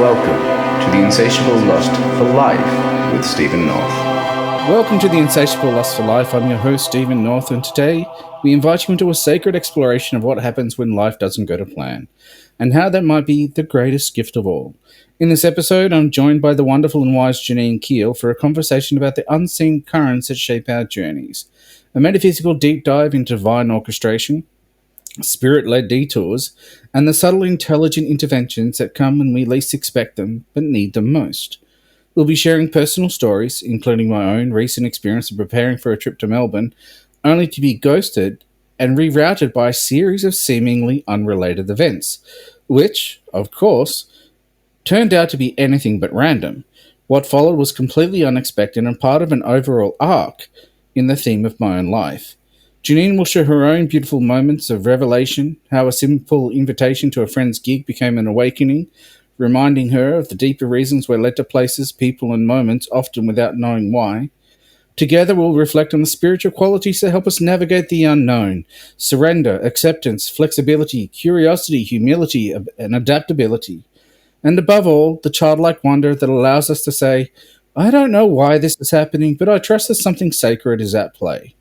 Welcome to the Insatiable Lust for Life with Stephen North. Welcome to the Insatiable Lust for Life. I'm your host, Stephen North, and today we invite you into a sacred exploration of what happens when life doesn't go to plan, and how that might be the greatest gift of all. In this episode, I'm joined by the wonderful and wise Janine Keall for a conversation about the unseen currents that shape our journeys, a metaphysical deep dive into divine orchestration, spirit-led detours, and the subtle intelligent interventions that come when we least expect them but need them most. We'll be sharing personal stories, including my own recent experience of preparing for a trip to Melbourne, only to be ghosted and rerouted by a series of seemingly unrelated events, which, of course, turned out to be anything but random. What followed was completely unexpected and part of an overall arc in the theme of my own life. Janine will share her own beautiful moments of revelation, how a simple invitation to a friend's gig became an awakening, reminding her of the deeper reasons we're led to places, people, and moments, often without knowing why. Together, we'll reflect on the spiritual qualities that help us navigate the unknown: surrender, acceptance, flexibility, curiosity, humility, and adaptability. And above all, the childlike wonder that allows us to say, I don't know why this is happening, but I trust that something sacred is at play.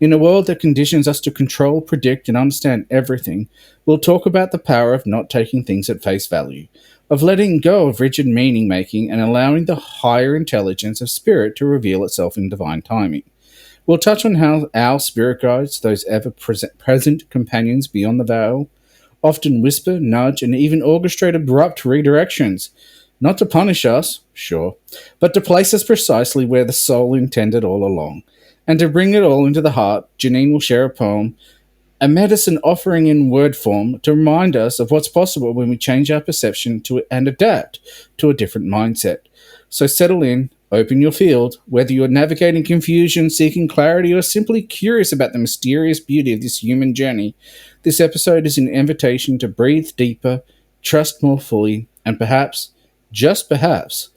In a world that conditions us to control, predict, and understand everything, we'll talk about the power of not taking things at face value, of letting go of rigid meaning-making and allowing the higher intelligence of spirit to reveal itself in divine timing. We'll touch on how our spirit guides, those ever-present companions beyond the veil, often whisper, nudge, and even orchestrate abrupt redirections, not to punish us, sure, but to place us precisely where the soul intended all along. And to bring it all into the heart, Janine will share a poem, a medicine offering in word form to remind us of what's possible when we change our perception and adapt to a different mindset. So settle in, open your field, whether you're navigating confusion, seeking clarity, or simply curious about the mysterious beauty of this human journey. This episode is an invitation to breathe deeper, trust more fully, and perhaps, just perhaps,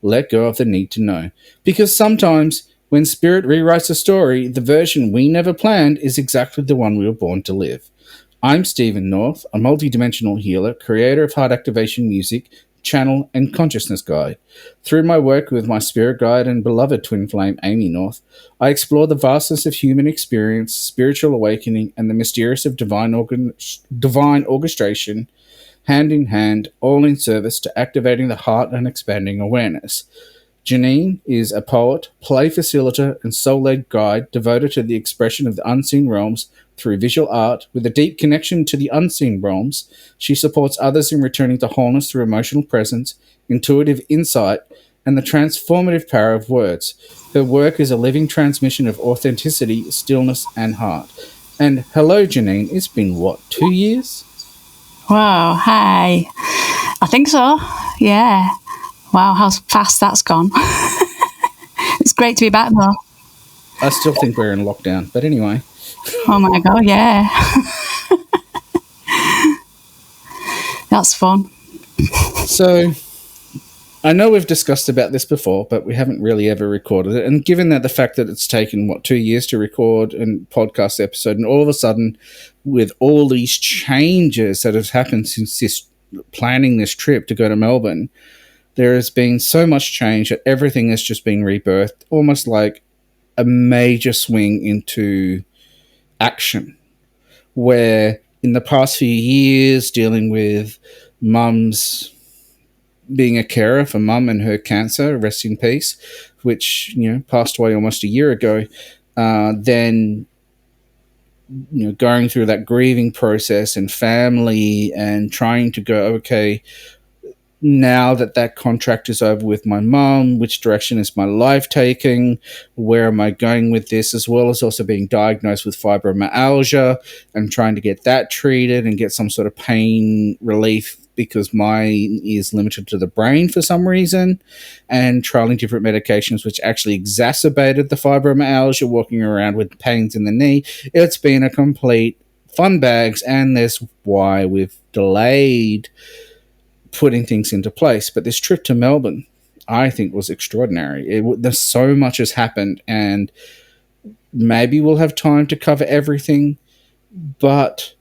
let go of the need to know. Because sometimes, when spirit rewrites a story, the version we never planned is exactly the one we were born to live. I'm Stephen North, a multidimensional healer, creator of heart activation music, channel, and consciousness guide. Through my work with my spirit guide and beloved twin flame, Amy North, I explore the vastness of human experience, spiritual awakening, and the mysterious of divine orchestration, hand in hand, all in service to activating the heart and expanding awareness. Janine is a poet, play facilitator, and soul-led guide devoted to the expression of the unseen realms through visual art. With a deep connection to the unseen realms, she supports others in returning to wholeness through emotional presence, intuitive insight, and the transformative power of words. Her work is a living transmission of authenticity, stillness, and heart. And hello, Janine. It's been, 2 years? Wow, hi. I think so, yeah. Wow, how fast that's gone. It's great to be back, though. I still think we're in lockdown, but anyway. Oh, my God, yeah. That's fun. So, I know we've discussed about this before, but we haven't really ever recorded it. And given that the fact that it's taken, 2 years to record a podcast episode, and all of a sudden, with all these changes that have happened since planning this trip to go to Melbourne, there has been so much change that everything has just been rebirthed, almost like a major swing into action, where in the past few years, dealing with mum's being a carer for mum and her cancer, rest in peace, which, passed away almost a year ago, then, going through that grieving process and family and trying to go, okay, now that contract is over with my mum, which direction is my life taking? Where am I going with this? As well as also being diagnosed with fibromyalgia and trying to get that treated and get some sort of pain relief because mine is limited to the brain for some reason, and trialing different medications which actually exacerbated the fibromyalgia, walking around with pains in the knee. It's been a complete fun bags, and that's why we've delayed putting things into place. But this trip to Melbourne, I think, was extraordinary. There's so much has happened, and maybe we'll have time to cover everything, but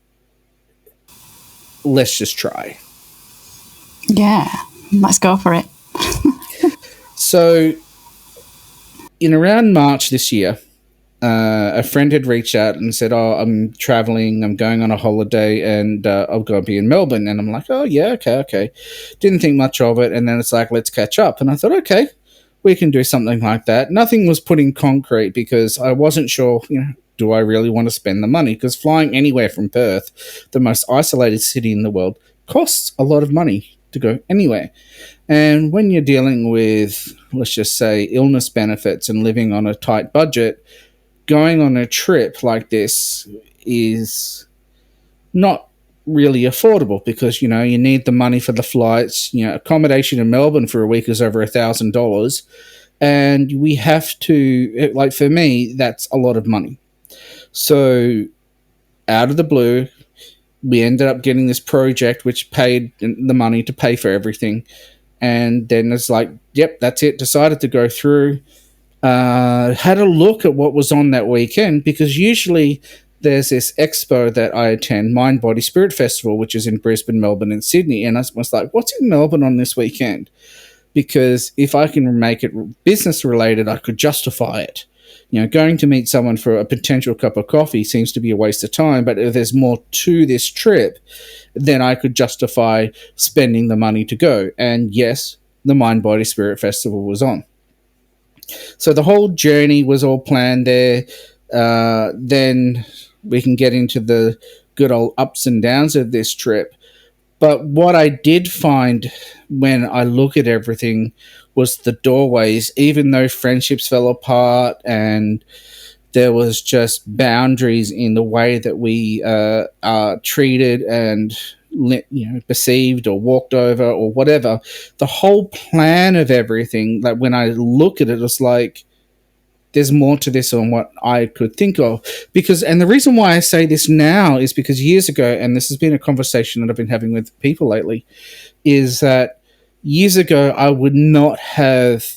let's just try. Yeah, Let's go for it. So, in around March this year, a friend had reached out and said, "Oh, I'm traveling. I'm going on a holiday, and I'll go be in Melbourne." And I'm like, "Oh, yeah, okay." Didn't think much of it, and then it's like, "Let's catch up." And I thought, "Okay, we can do something like that." Nothing was put in concrete because I wasn't sure, do I really want to spend the money? Because flying anywhere from Perth, the most isolated city in the world, costs a lot of money to go anywhere. And when you're dealing with, let's just say, illness benefits and living on a tight budget, going on a trip like this is not really affordable because, you need the money for the flights. Accommodation in Melbourne for a week is over $1,000. And we have to, like for me, that's a lot of money. So out of the blue, we ended up getting this project which paid the money to pay for everything. And then it's like, yep, that's it. Decided to go through. Had a look at what was on that weekend because usually there's this expo that I attend, Mind, Body, Spirit Festival, which is in Brisbane, Melbourne, and Sydney. And I was like, what's in Melbourne on this weekend? Because if I can make it business related, I could justify it. Going to meet someone for a potential cup of coffee seems to be a waste of time, but if there's more to this trip, then I could justify spending the money to go. And yes, the Mind, Body, Spirit Festival was on. So the whole journey was all planned there. Then we can get into the good old ups and downs of this trip. But what I did find when I look at everything was the doorways, even though friendships fell apart and there was just boundaries in the way that we are treated and perceived or walked over or whatever. The whole plan of everything, like when I look at it, it's like there's more to this than what I could think of. And the reason why I say this now is because years ago, and this has been a conversation that I've been having with people lately, is that years ago I would not have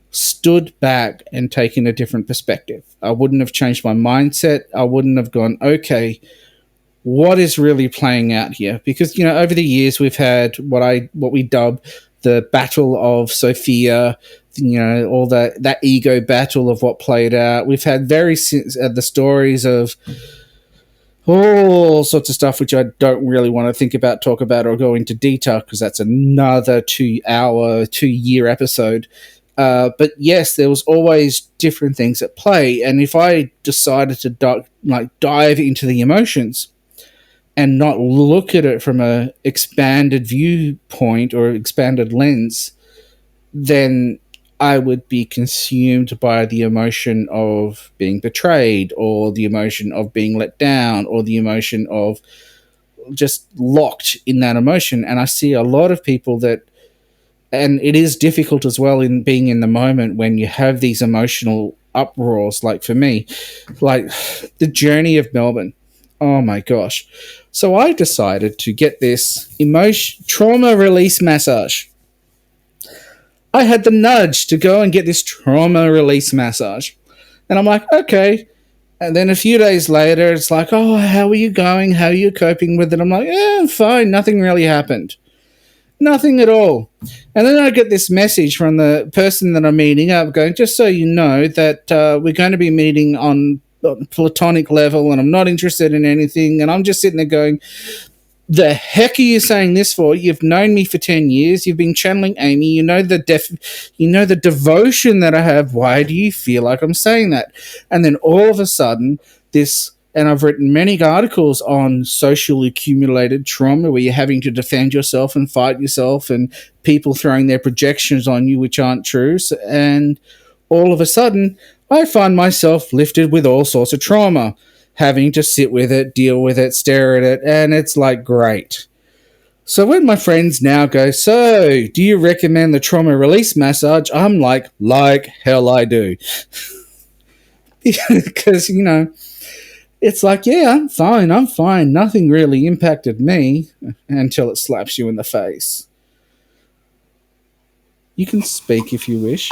stood back and taken a different perspective. I wouldn't have changed my mindset. I wouldn't have gone, okay, what is really playing out here? Because, over the years we've had what we dub the Battle of Sophia, all that ego battle of what played out. We've had the stories of all sorts of stuff which I don't really want to talk about, or go into detail because that's another 2-year episode. But yes, there was always different things at play, and if I decided to dive into the emotions and not look at it from a expanded viewpoint or expanded lens, then I would be consumed by the emotion of being betrayed, or the emotion of being let down, or the emotion of just locked in that emotion. And I see a lot of people and it is difficult as well in being in the moment when you have these emotional uproars. Like for me, like the journey of Melbourne. Oh my gosh. So I decided to get this trauma release massage. I had the nudge to go and get this trauma release massage. And I'm like, okay. And then a few days later, it's like, oh, how are you going? How are you coping with it? I'm like, yeah, I'm fine. Nothing really happened. Nothing at all. And then I get this message from the person that I'm meeting up going, just so you know that we're going to be meeting on a platonic level and I'm not interested in anything. And I'm just sitting there going, the heck are you saying this for? You've known me for 10 years. You've been channeling Amy. You know the devotion that I have. Why do you feel like I'm saying that? And then all of a sudden, and I've written many articles on social accumulated trauma where you're having to defend yourself and fight yourself and people throwing their projections on you which aren't true. And all of a sudden, I find myself lifted with all sorts of trauma, having to sit with it, deal with it, stare at it, and it's like, great. So when my friends now go, so do you recommend the trauma release massage? I'm like hell I do. Because, it's like, yeah, I'm fine. Nothing really impacted me until it slaps you in the face. You can speak if you wish.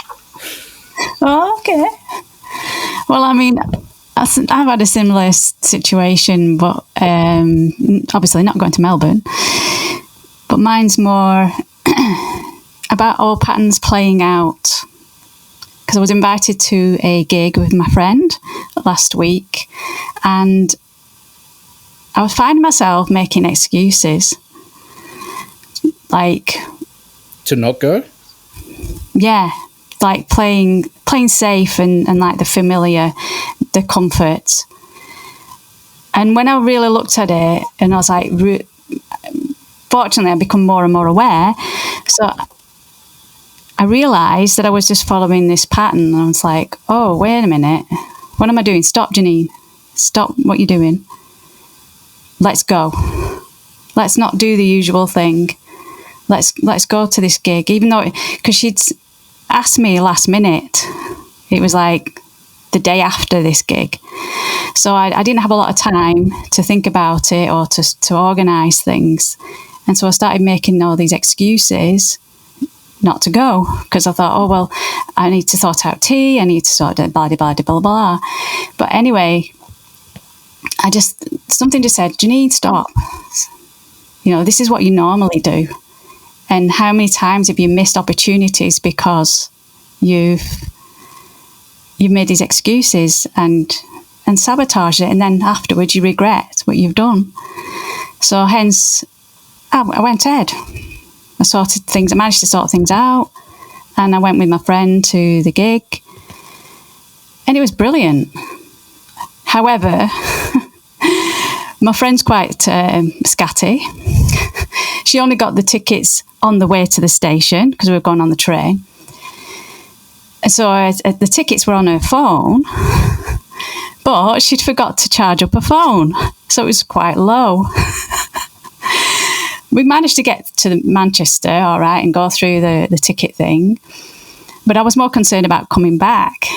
Oh, okay. Well, I mean, I've had a similar situation, but obviously not going to Melbourne. But mine's more about old patterns playing out, because I was invited to a gig with my friend last week, and I was finding myself making excuses. Like, To not go? yeah, like playing safe and like the familiar, the comfort. And when I really looked at it, and I was like, fortunately, I've become more and more aware. So I realised that I was just following this pattern. And I was like, oh, wait a minute. What am I doing? Stop, Janine. Stop what you're doing. Let's go. Let's not do the usual thing. Let's go to this gig, even though, because she'd asked me last minute. It was like the day after this gig. So I didn't have a lot of time to think about it or to organise things. And so I started making all these excuses not to go, because I thought, oh, well, I need to sort out tea, I need to sort out blah, blah, blah, blah, blah. But anyway, something just said, Janine, stop. This is what you normally do. And how many times have you missed opportunities because you've made these excuses and sabotaged it, and then afterwards you regret what you've done. So hence, I went ahead. I managed to sort things out, and I went with my friend to the gig, and it was brilliant. However, my friend's quite scatty. She only got the tickets on the way to the station because we were going on the train. And so the tickets were on her phone, but she'd forgot to charge up her phone. So it was quite low. We managed to get to Manchester, all right, and go through the ticket thing. But I was more concerned about coming back,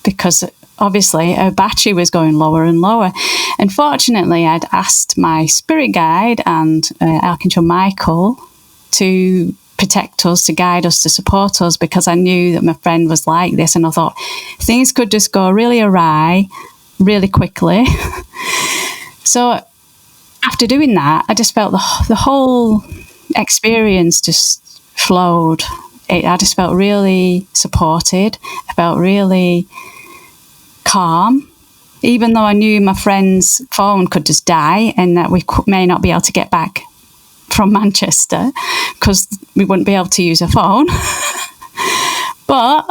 because obviously her battery was going lower and lower. And fortunately, I'd asked my spirit guide and Archangel Michael to protect us, to guide us, to support us, because I knew that my friend was like this, and I thought things could just go really awry really quickly. So after doing that, I just felt the whole experience just flowed. I just felt really supported. I felt really calm, even though I knew my friend's phone could just die and that we may not be able to get back from Manchester because we wouldn't be able to use her phone. But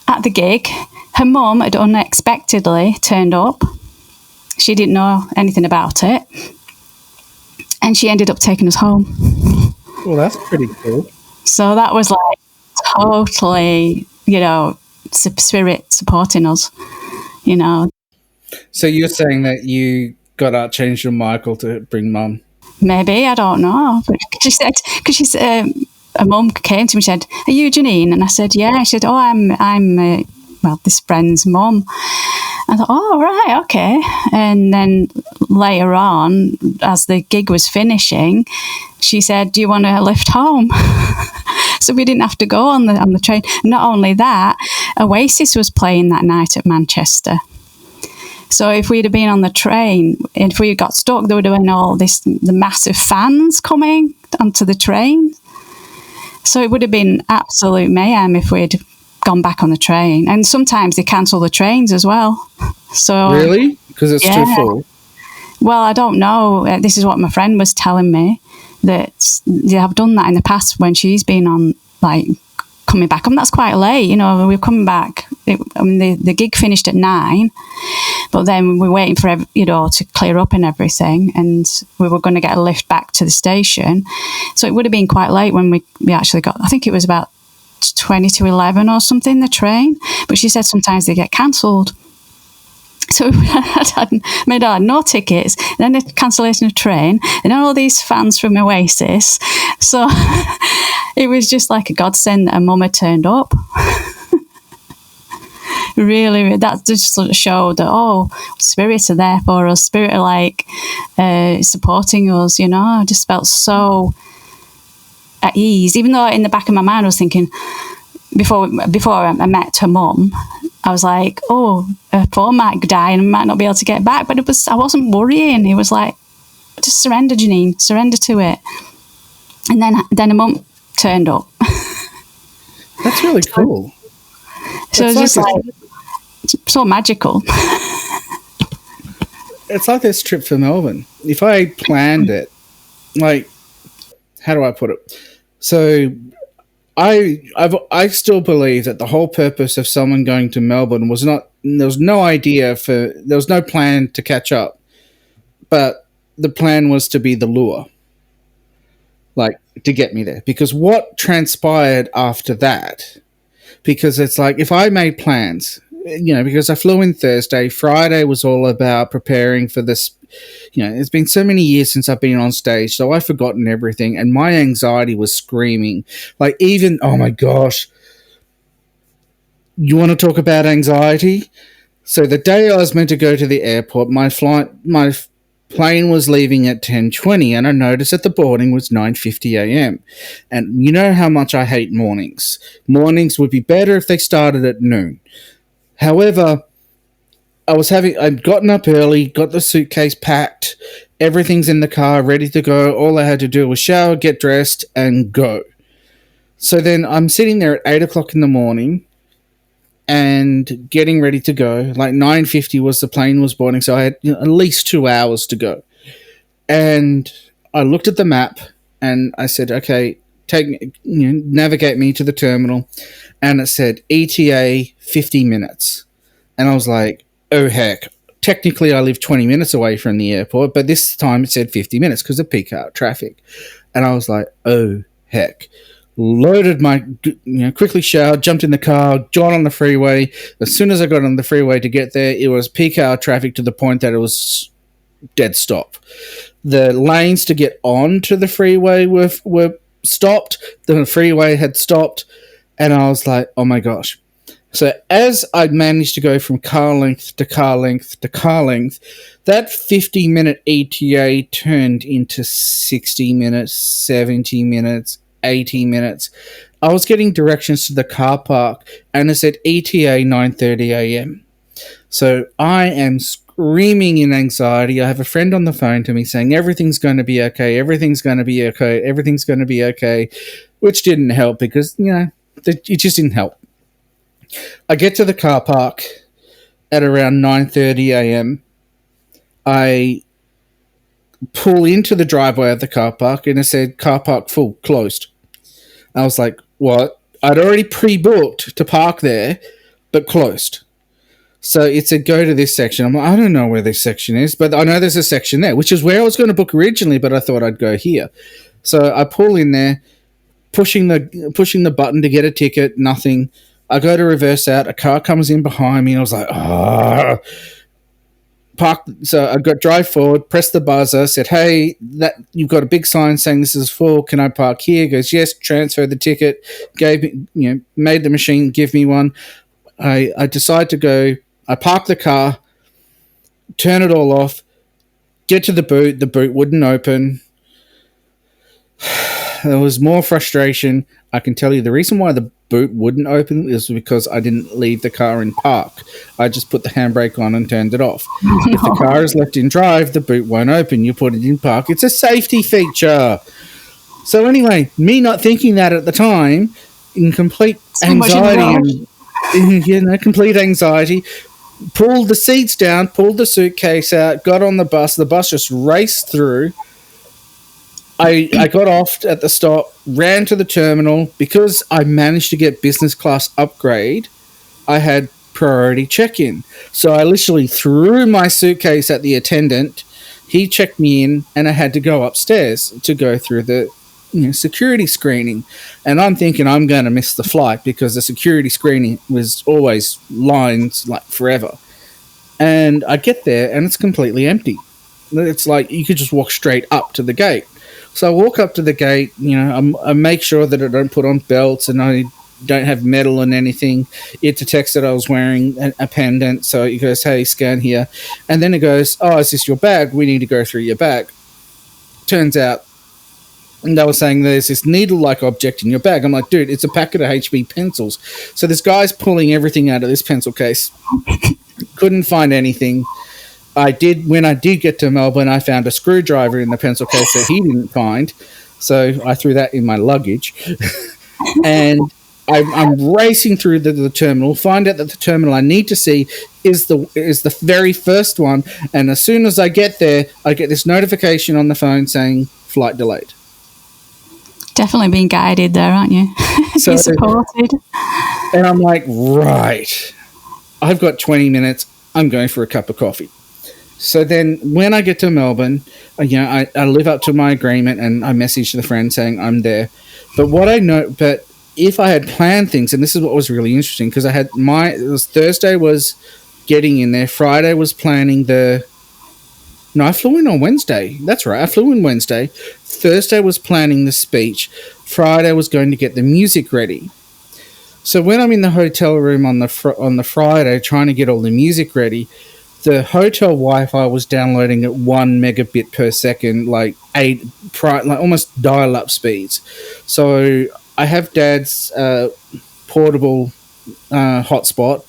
at the gig, her mum had unexpectedly turned up. She didn't know anything about it, and she ended up taking us home. Well, that's pretty cool. So that was like totally, spirit supporting us, So you're saying that you got Archangel Michael to bring Mum? Maybe, I don't know. But she said, because a mum came to me and said, "Are you Janine?" And I said, "Yeah." She said, "Oh, I'm this friend's mum." I thought, "Oh, right, okay." And then later on, as the gig was finishing, she said, "Do you want a lift home?" So we didn't have to go on the train. Not only that, Oasis was playing that night at Manchester. So if we'd have been on the train, if we got stuck, there would have been the massive fans coming onto the train. So it would have been absolute mayhem if we'd gone back on the train. And sometimes they cancel the trains as well. So really? Because it's too full? Well, I don't know. This is what my friend was telling me, that they have done that in the past when she's been on, coming back. And that's quite late, we were coming back. The gig finished at 9, but then we were waiting for, to clear up and everything. And we were going to get a lift back to the station. So it would have been quite late when we actually got, I think it was about 20 to 11 or something, the train. But she said sometimes they get cancelled. So I had no tickets, then a cancellation of train, and all these fans from Oasis. So it was just like a godsend that a mum had turned up. Really, that just sort of showed that, spirits are there for us. Spirit are supporting us, I just felt so at ease, even though in the back of my mind I was thinking, before I met her mum, I was like, her phone might die and I might not be able to get back. But I wasn't worrying. It was like, just surrender, Janine, surrender to it. And then a mum turned up. That's really cool. So it's just like so magical. It's like this trip for Melbourne. If I planned it, like, how do I put it? So I still believe that the whole purpose of someone going to Melbourne was not, there was no plan to catch up, but the plan was to be the lure, like, to get me there. Because what transpired after that, because it's like, if I made plans, because I flew in Thursday, Friday was all about preparing for this. It's been so many years since I've been on stage, so I've forgotten everything, and my anxiety was screaming. Like, even, oh my gosh, you want to talk about anxiety? So the day I was meant to go to the airport, my plane was leaving at 10:20, and I noticed that the boarding was 9:50 a.m. And you know how much I hate mornings. Mornings would be better if they started at noon. However, I'd gotten up early, got the suitcase packed, everything's in the car, ready to go. All I had to do was shower, get dressed, and go. So then I'm sitting there at 8 o'clock in the morning and getting ready to go. Like 9:50 was the plane was boarding, so I had at least 2 hours to go. And I looked at the map and I said, okay, navigate me to the terminal. And it said ETA 50 minutes. And I was like, oh, heck. Technically, I live 20 minutes away from the airport, but this time it said 50 minutes because of peak hour traffic. And I was like, oh, heck. Loaded quickly showered, jumped in the car, got on the freeway. As soon as I got on the freeway to get there, it was peak hour traffic to the point that it was dead stop. The lanes to get onto the freeway were stopped. The freeway had stopped. And I was like, oh my gosh. So as I managed to go from car length to car length to car length, that 50-minute ETA turned into 60 minutes, 70 minutes, 80 minutes. I was getting directions to the car park, and it said ETA 9:30 a.m. So I am screaming in anxiety. I have a friend on the phone to me saying, everything's going to be okay, everything's going to be okay, everything's going to be okay, which didn't help because, it just didn't help. I get to the car park at around 9:30 a.m. I pull into the driveway of the car park and it said, car park full, closed. I was like, what? I'd already pre-booked to park there, but closed. So it said, go to this section. I'm like, I don't know where this section is, but I know there's a section there, which is where I was going to book originally, but I thought I'd go here. So I pull in there, pushing the button to get a ticket, nothing. I go to reverse out. A car comes in behind me, and I was like, park. So I drive forward, press the buzzer, said, hey, that you've got a big sign saying this is full. Can I park here? He goes, yes. Transfer the ticket. Made the machine give me one. I decide to go. I park the car, turn it all off, get to the boot. The boot wouldn't open. There was more frustration. I can tell you the reason why the boot wouldn't open is because I didn't leave the car in park. I just put the handbrake on and turned it off. If the car is left in drive, the boot won't open. You put it in park. It's a safety feature. So anyway, me not thinking that at the time, in complete anxiety, complete anxiety, pulled the seats down, pulled the suitcase out, got on the bus. The bus just raced through. I got off at the stop, ran to the terminal. Because I managed to get business class upgrade, I had priority check-in. So I literally threw my suitcase at the attendant. He checked me in, and I had to go upstairs to go through the security screening. And I'm thinking I'm going to miss the flight because the security screening was always lines like forever. And I get there, and it's completely empty. It's like you could just walk straight up to the gate. So I walk up to the gate, I make sure that I don't put on belts and I don't have metal and anything. It detects that I was wearing a pendant, so it goes, hey, scan here. And then it goes, oh, is this your bag? We need to go through your bag. Turns out, and they were saying there's this needle-like object in your bag. I'm like, dude, it's a packet of HB pencils. So this guy's pulling everything out of this pencil case. Couldn't find anything. When I did get to Melbourne, I found a screwdriver in the pencil case that he didn't find. So I threw that in my luggage. And I'm racing through the terminal, find out that the terminal I need to see is the very first one, and as soon as I get there, I get this notification on the phone saying flight delayed. Definitely being guided there, aren't you? So, you're supported. And I'm like, right, I've got 20 minutes. I'm going for a cup of coffee. So then when I get to Melbourne, I live up to my agreement and I message the friend saying I'm there. But if I had planned things, and this is what was really interesting, because Thursday was getting in there. Friday was planning I flew in on Wednesday. That's right. I flew in Wednesday. Thursday was planning the speech. Friday was going to get the music ready. So when I'm in the hotel room on the Friday trying to get all the music ready, the hotel Wi-Fi was downloading at 1 megabit per second, like almost dial-up speeds. So I have Dad's portable hotspot,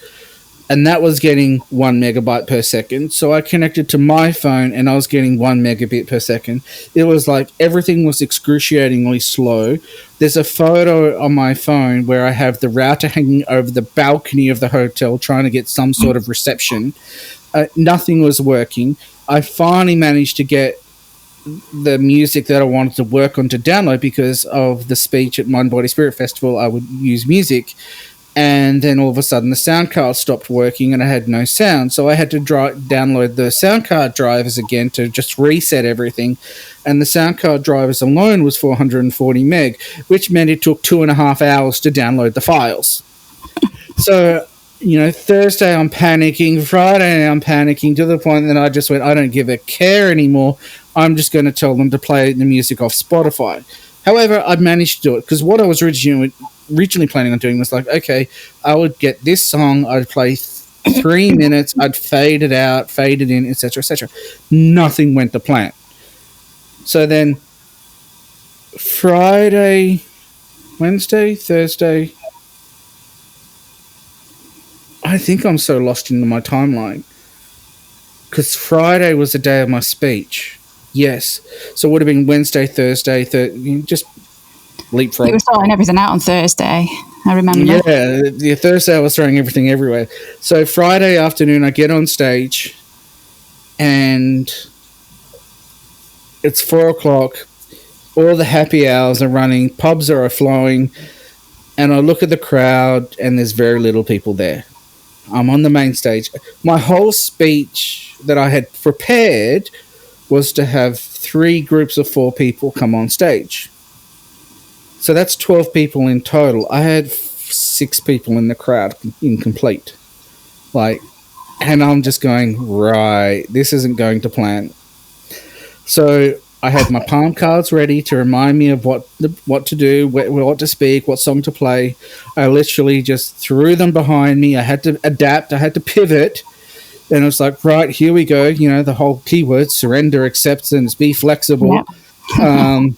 and that was getting 1 megabyte per second. So I connected to my phone, and I was getting 1 megabit per second. It was like everything was excruciatingly slow. There's a photo on my phone where I have the router hanging over the balcony of the hotel trying to get some sort of reception. Nothing was working. I finally managed to get the music that I wanted to work on to download because of the speech at Mind Body Spirit Festival. I would use music, and then all of a sudden the sound card stopped working and I had no sound. So I had to download the sound card drivers again to just reset everything. And the sound card drivers alone was 440 meg, which meant it took 2.5 hours to download the files. So, Thursday I'm panicking, Friday I'm panicking, to the point that I just went, I don't give a care anymore. I'm just going to tell them to play the music off Spotify. However, I managed to do it because what I was originally planning on doing was like, okay, I would get this song, I'd play 3 minutes, I'd fade it out, fade it in, etc., etc. Nothing went to plan. So then Friday, Wednesday, Thursday, I think I'm so lost into my timeline because Friday was the day of my speech. Yes. So it would have been Wednesday, Thursday, just leapfrog. You were sorting everything out on Thursday, I remember. Yeah, Thursday I was throwing everything everywhere. So Friday afternoon I get on stage and it's 4 o'clock. All the happy hours are running, pubs are flowing, and I look at the crowd and there's very little people there. I'm on the main stage. My whole speech that I had prepared was to have 3 groups of 4 people come on stage. So that's 12 people in total. I had 6 people in the crowd, incomplete. And I'm just going, right, this isn't going to plan. So I had my palm cards ready to remind me of what to do, what to speak, what song to play. I literally just threw them behind me. I had to adapt. I had to pivot. And it was like, right, here we go. The whole keyword, surrender, acceptance, be flexible. Yep.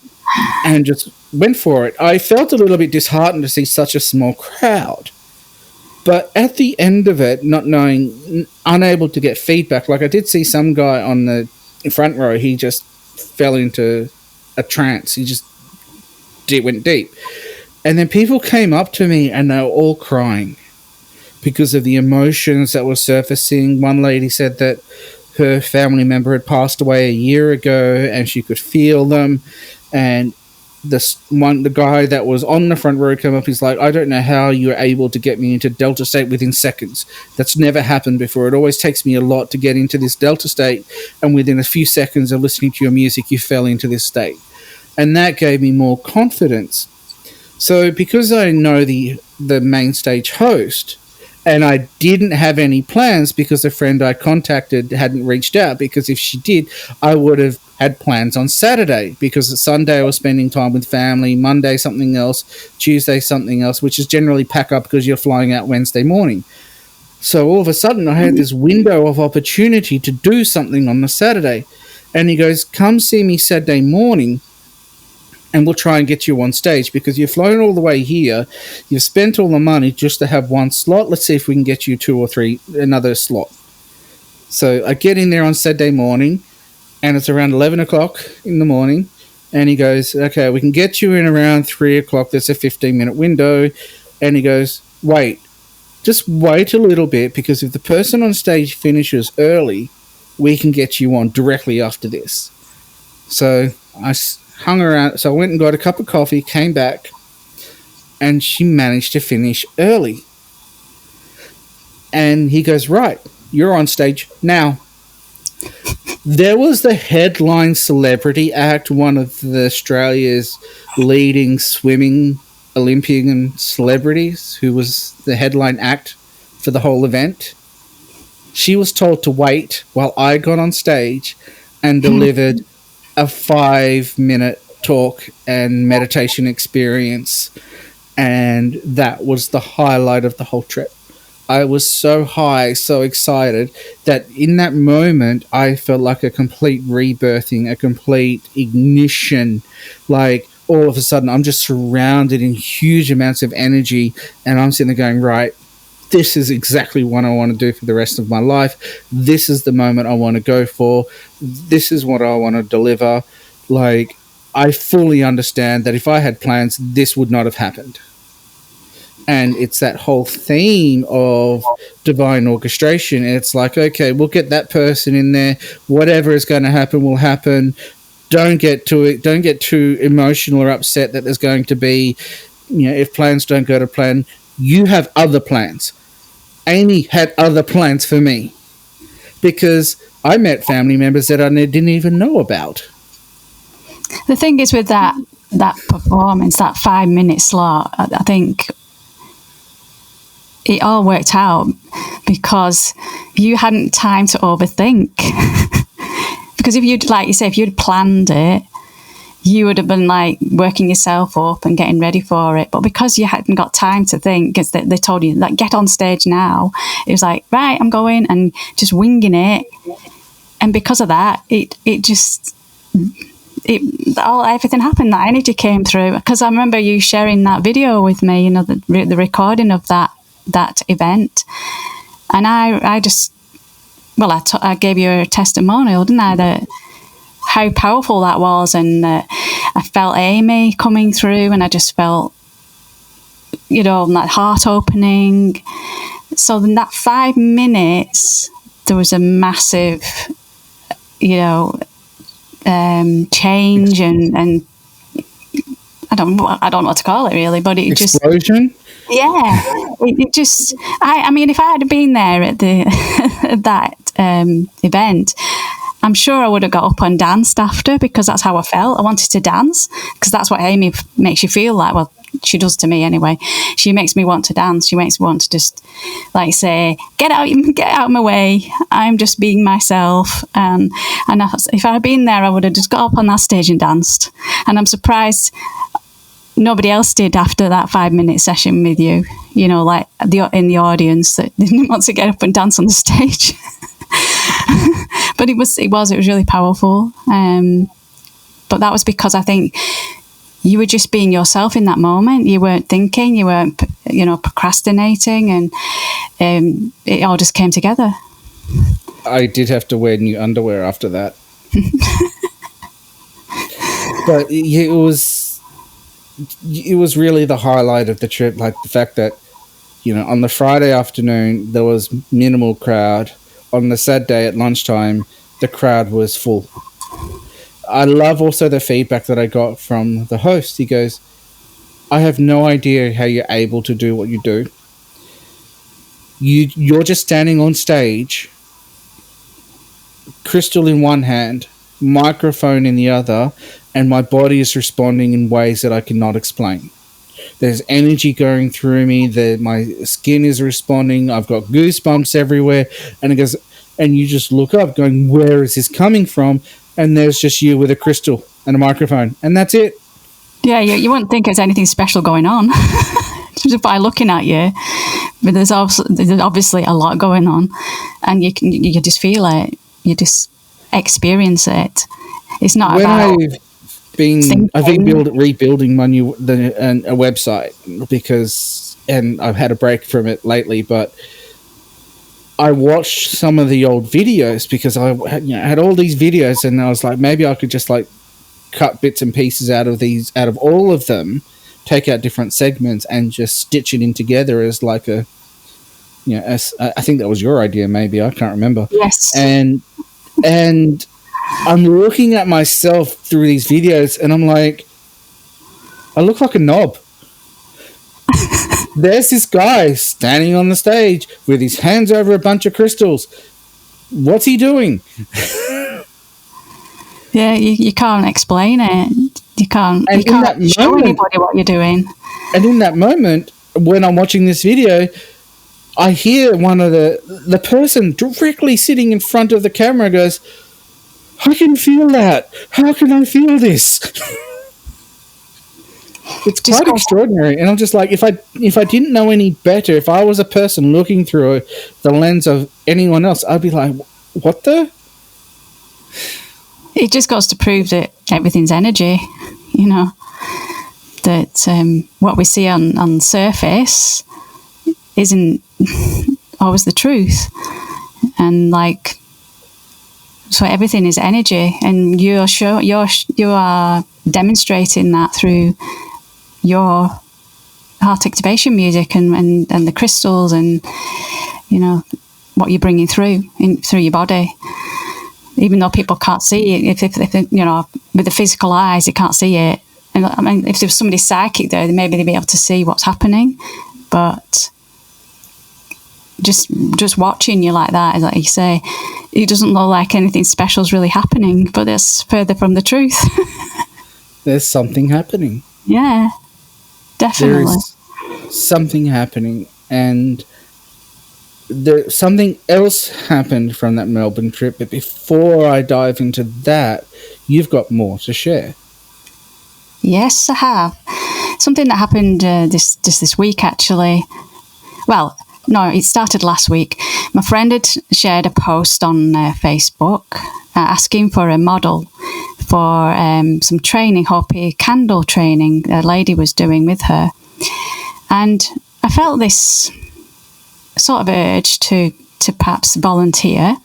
And just went for it. I felt a little bit disheartened to see such a small crowd. But at the end of it, not knowing, unable to get feedback, like I did see some guy on the front row, he just fell into a trance. He just went deep. And then people came up to me and they were all crying because of the emotions that were surfacing. One lady said that her family member had passed away a year ago and she could feel them. And the guy that was on the front row came up, he's like, I don't know how you were able to get me into Delta state within seconds. That's never happened before. It always takes me a lot to get into this Delta state, and within a few seconds of listening to your music, you fell into this state. And that gave me more confidence. So because I know the main stage host, and I didn't have any plans because a friend I contacted hadn't reached out, because if she did, I would have had plans on Saturday, because Sunday I was spending time with family, Monday something else, Tuesday something else, which is generally pack up because you're flying out Wednesday morning. So all of a sudden I had this window of opportunity to do something on the Saturday. And he goes, come see me Saturday morning and we'll try and get you on stage, because you've flown all the way here, you've spent all the money just to have one slot. Let's see if we can get you 2 or 3, another slot. So I get in there on Saturday morning, and it's around 11 o'clock in the morning, and he goes, okay, we can get you in around 3 o'clock. There's a 15-minute window. And he goes, wait, just wait a little bit, because if the person on stage finishes early, we can get you on directly after this. So I hung around. So I went and got a cup of coffee, came back, and she managed to finish early. And he goes, right, you're on stage now. There was the headline celebrity act, one of Australia's leading swimming Olympian celebrities, who was the headline act for the whole event. She was told to wait while I got on stage and delivered a 5-minute talk and meditation experience. And that was the highlight of the whole trip. I was so high, so excited, that in that moment, I felt like a complete rebirthing, a complete ignition. Like, all of a sudden, I'm just surrounded in huge amounts of energy, and I'm sitting there going, right, this is exactly what I want to do for the rest of my life. This is the moment I want to go for. This is what I want to deliver. Like, I fully understand that if I had plans, this would not have happened. And it's that whole theme of divine orchestration. It's like, okay, we'll get that person in there. Whatever is going to happen will happen. Don't get too emotional or upset that there's going to be, if plans don't go to plan. You have other plans. Amy had other plans for me, because I met family members that I didn't even know about. The thing is with that performance, that 5-minute slot, I think it all worked out because you hadn't time to overthink. Because if you'd planned it, you would have been like working yourself up and getting ready for it. But because you hadn't got time to think, because they told you, like, get on stage now, it was like, right, I'm going, and just winging it. And because of that, everything happened. That energy came through. Because I remember you sharing that video with me, the recording of that event. And I gave you a testimonial, didn't I, that how powerful that was. And I felt Amy coming through, and I just felt, that heart opening. So in that 5 minutes, there was a massive, change, and I don't know what to call it really, but it explosion. It just, I mean, if I had been there at that event, I'm sure I would have got up and danced after, because that's how I felt. I wanted to dance, because that's what Amy makes you feel like. Well, she does to me anyway. She makes me want to dance. She makes me want to just, like, say, get out of my way. I'm just being myself. And if I had been there, I would have just got up on that stage and danced. And I'm surprised nobody else did after that 5-minute session with you. Like in the audience that didn't want to get up and dance on the stage. But it was really powerful. But that was because I think you were just being yourself in that moment. You weren't thinking, you weren't, procrastinating, and it all just came together. I did have to wear new underwear after that. But it was really the highlight of the trip, like the fact that, on the Friday afternoon, there was minimal crowd. On the Saturday at lunchtime, the crowd was full. I love also the feedback that I got from the host. He goes, I have no idea how you're able to do what you do. You're just standing on stage, crystal in one hand, microphone in the other, and my body is responding in ways that I cannot explain. There's energy going through me, my skin is responding, I've got goosebumps everywhere, and it goes, and you just look up going, where is this coming from? And there's just you with a crystal and a microphone, and that's it. Yeah, you wouldn't think there's anything special going on just by looking at you, but there's obviously a lot going on, and you just feel it, you just experience it. It's not about. I've been rebuilding my new a website and I've had a break from it lately, but I watched some of the old videos because I had all these videos, and I was like, maybe I could just like cut bits and pieces out of all of them, take out different segments and just stitch it in together as like a, as I think that was your idea, maybe, I can't remember. Yes. And I'm looking at myself through these videos and I'm like, I look like a knob. There's this guy standing on the stage with his hands over a bunch of crystals. What's he doing? Yeah, you can't explain it. You can't show anybody what you're doing. And in that moment, when I'm watching this video, I hear one of the person directly sitting in front of the camera goes, I can feel that. How can I feel this? It's quite extraordinary. And I'm just like, if I didn't know any better, if I was a person looking through the lens of anyone else, I'd be like, what the? It just goes to prove that everything's energy, that what we see on surface isn't always the truth. And so everything is energy, and you are demonstrating that through your heart activation music and the crystals and what you're bringing through your body. Even though people can't see it, if with the physical eyes, they can't see it. And I mean, if there was somebody psychic there, then maybe they'd be able to see what's happening. But just watching you like that, like you say, it doesn't look like anything special is really happening, but that's further from the truth. There's something happening. Yeah, definitely. There is something happening, and something else happened from that Melbourne trip. But before I dive into that, you've got more to share. Yes, I have. Something that happened this week, actually. Well, no, it started last week. My friend had shared a post on Facebook asking for a model for some training, Hopi candle training a lady was doing with her. And I felt this sort of urge to perhaps volunteer.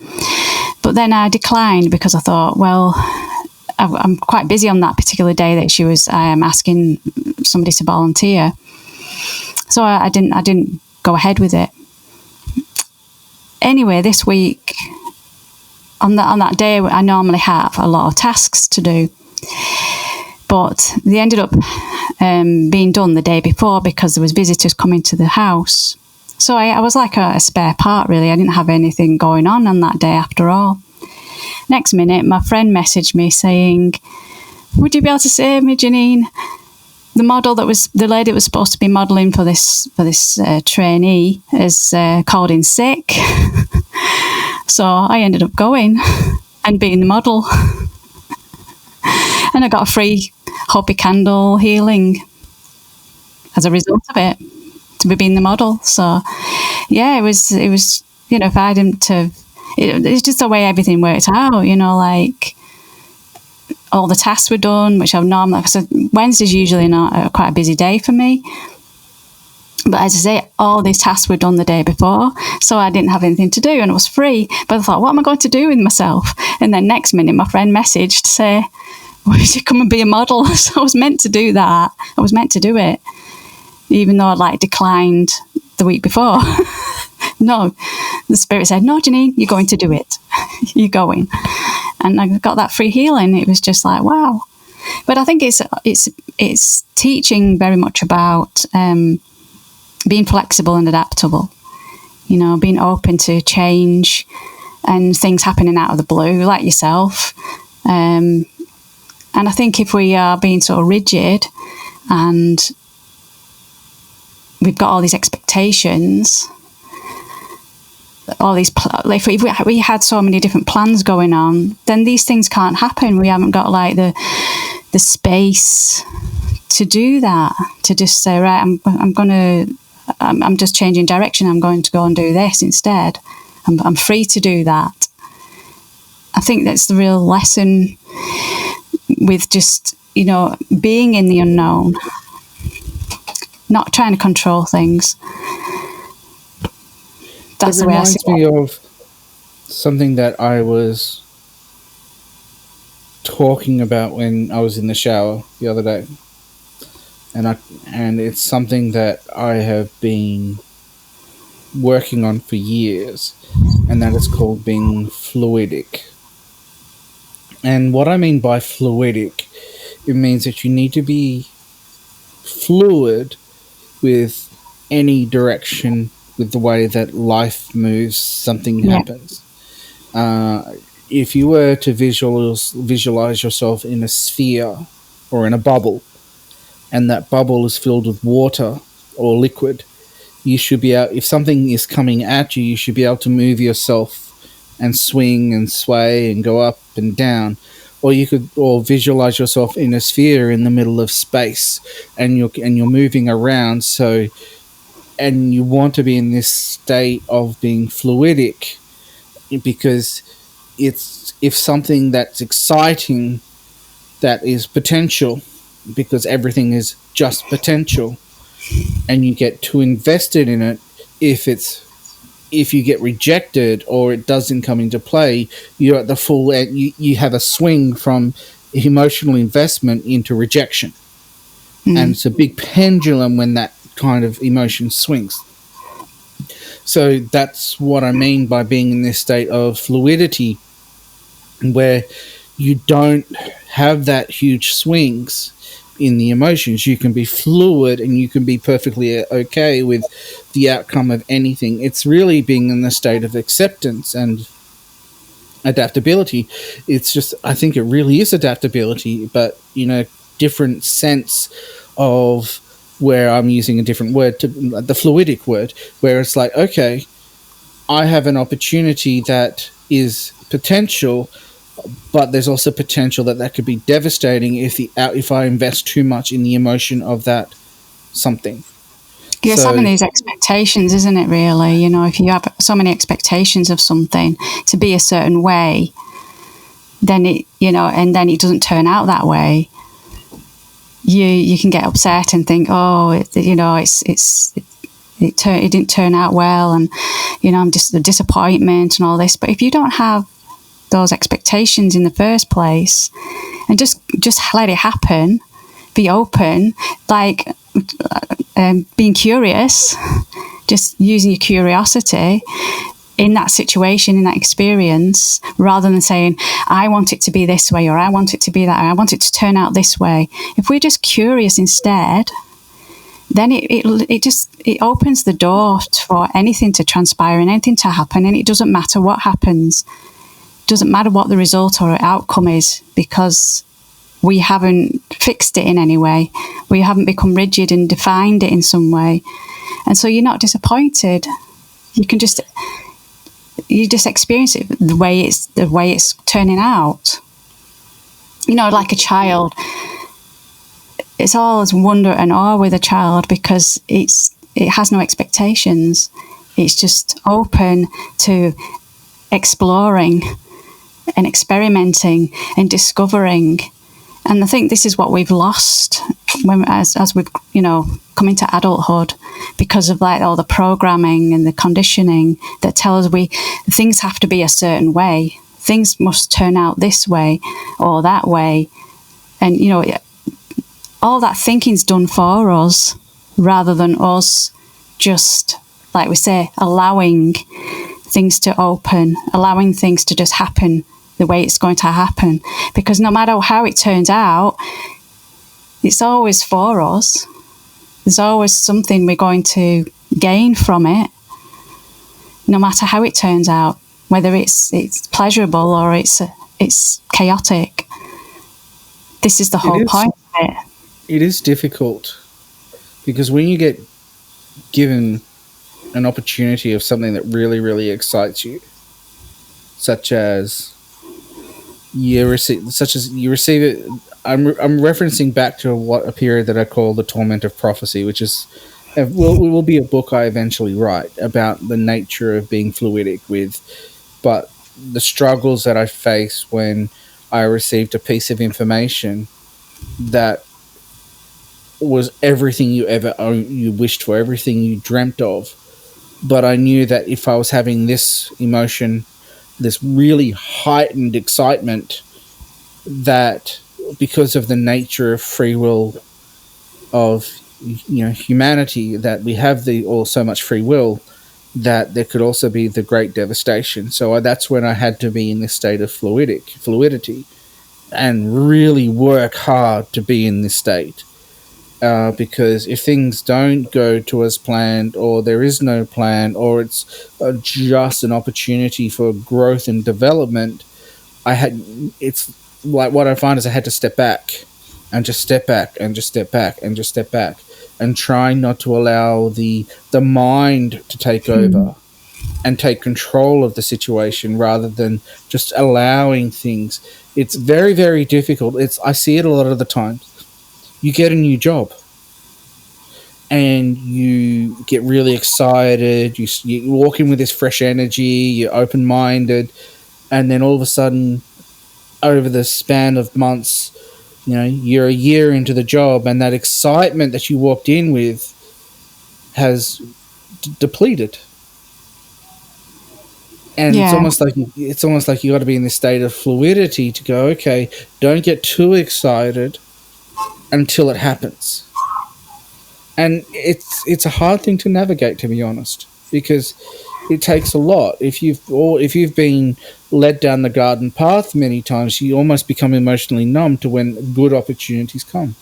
But then I declined because I thought, well, I'm quite busy on that particular day that she was asking somebody to volunteer. So I didn't go ahead with it. Anyway, this week, on that day, I normally have a lot of tasks to do, but they ended up being done the day before because there was visitors coming to the house. So I was like a spare part, really. I didn't have anything going on that day after all. Next minute, my friend messaged me saying, would you be able to save me, Janine? The lady that was supposed to be modelling for this trainee is called in sick. So I ended up going and being the model. And I got a free Hopi candle healing as a result of it, to be being the model. So yeah, it was if I didn't have, it's just the way everything worked out, like all the tasks were done, which I've normally, so Wednesday's usually not quite a busy day for me. But as I say, all these tasks were done the day before, so I didn't have anything to do and it was free. But I thought, what am I going to do with myself? And then next minute, my friend messaged to say, would you come and be a model? So I was meant to do that. I was meant to do it, even though I'd declined the week before. No, the spirit said, no, Janine, you're going to do it. You're going. And I got that free healing. It was just like, wow. But I think it's teaching very much about being flexible and adaptable, being open to change and things happening out of the blue, like yourself. And I think if we are being sort of rigid and we've got all these expectations, all these if we had so many different plans going on, then these things can't happen. We haven't got the space to do that, to just say, right, I'm just changing direction, I'm going to go and do this instead. I'm free to do that. I think that's the real lesson with just being in the unknown, not trying to control things. That's the way I see it. It reminds me of something that I was talking about when I was in the shower the other day. and it's something that I have been working on for years, and that is called being fluidic. And what I mean by fluidic, it means that you need to be fluid with any direction, with the way that life moves, something Yeah. happens. If you were to visualize yourself in a sphere or in a bubble, and that bubble is filled with water or liquid, you should be able, if something is coming at you, you should be able to move yourself and swing and sway and go up and down. Or you could, or visualize yourself in a sphere in the middle of space, and you're moving around. So, and you want to be in this state of being fluidic, because it's, if something that's exciting, that is potential, because everything is just potential, and you get too invested in it, if you get rejected or it doesn't come into play, you're at the full end. You have a swing from emotional investment into rejection. And it's a big pendulum when that kind of emotion swings. So that's what I mean by being in this state of fluidity, where you don't have that huge swings in the emotions. You can be fluid and you can be perfectly okay with the outcome of anything. It's really being in the state of acceptance and adaptability. It's just, I think it really is adaptability, but different sense of, where I'm using a different word, to the fluidic word, where it's like, okay, I have an opportunity that is potential, but there's also potential that could be devastating if I invest too much in the emotion of that something. Yeah, it's having these expectations, isn't it, really? If you have so many expectations of something to be a certain way, then and then it doesn't turn out that way, you can get upset and think, it didn't turn out well, and I'm just the disappointment and all this. But if you don't have those expectations in the first place, and just let it happen, be open, like being curious, just using your curiosity in that situation, in that experience, rather than saying, I want it to be this way, or I want it to be that way, I want it to turn out this way. If we're just curious instead, then it opens the door for anything to transpire and anything to happen, and it doesn't matter what happens. It doesn't matter what the result or outcome is, because we haven't fixed it in any way. We haven't become rigid and defined it in some way. And so you're not disappointed. You just experience it the way it's turning out. Like a child, it's always wonder and awe with a child, because it has no expectations. It's just open to exploring and experimenting and discovering. And I think this is what we've lost as we've come into adulthood, because of all the programming and the conditioning that tell us things have to be a certain way, things must turn out this way or that way, and all that thinking's done for us, rather than us just, like we say, allowing things to open, allowing things to just happen the way it's going to happen. Because no matter how it turns out, it's always for us. There's always something we're going to gain from it, no matter how it turns out, whether it's pleasurable or it's chaotic. This is the whole point of it. It is difficult, because when you get given an opportunity of something that really, really excites you, such as you receive it. I'm referencing back to a period that I call the torment of prophecy, which is will be a book I eventually write about the nature of being fluidic but the struggles that I faced when I received a piece of information that was everything you wished for, everything you dreamt of. But I knew that if I was having this emotion, this really heightened excitement, that because of the nature of free will of humanity, that we have all so much free will, that there could also be the great devastation. So that's when I had to be in this state of fluidity, and really work hard to be in this state. Because if things don't go to as planned, or there is no plan, or it's just an opportunity for growth and development, it's like what I find is I had to step back and just step back and just step back and just step back, and try not to allow the mind to take over and take control of the situation, rather than just allowing things. It's very, very difficult. I see it a lot of the time. You get a new job and you get really excited. You walk in with this fresh energy, you're open-minded, and then all of a sudden, over the span of months, you're a year into the job, and that excitement that you walked in with has depleted. And it's almost like you got to be in this state of fluidity to go, okay, don't get too excited until it happens. And it's a hard thing to navigate, to be honest, because it takes a lot. If you've been led down the garden path many times, you almost become emotionally numb to when good opportunities come.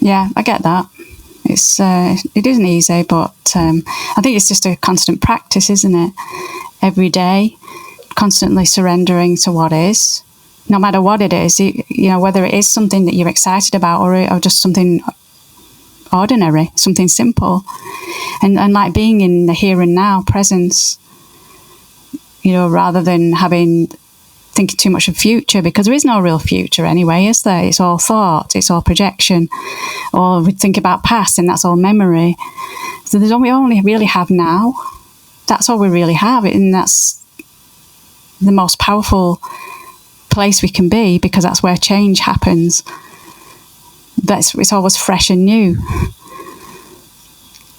Yeah, I get that. It isn't easy, but I think it's just a constant practice, isn't it? Every day, constantly surrendering to what is, no matter what it is. Whether it is something that you're excited about, or just something ordinary, something simple, and like being in the here and now presence. Rather than thinking too much of future, because there is no real future anyway, is there? It's all thought, it's all projection. Or we think about past, and that's all memory. So we only really have now. That's all we really have, and that's the most powerful place we can be, because that's where change happens. It's always fresh and new.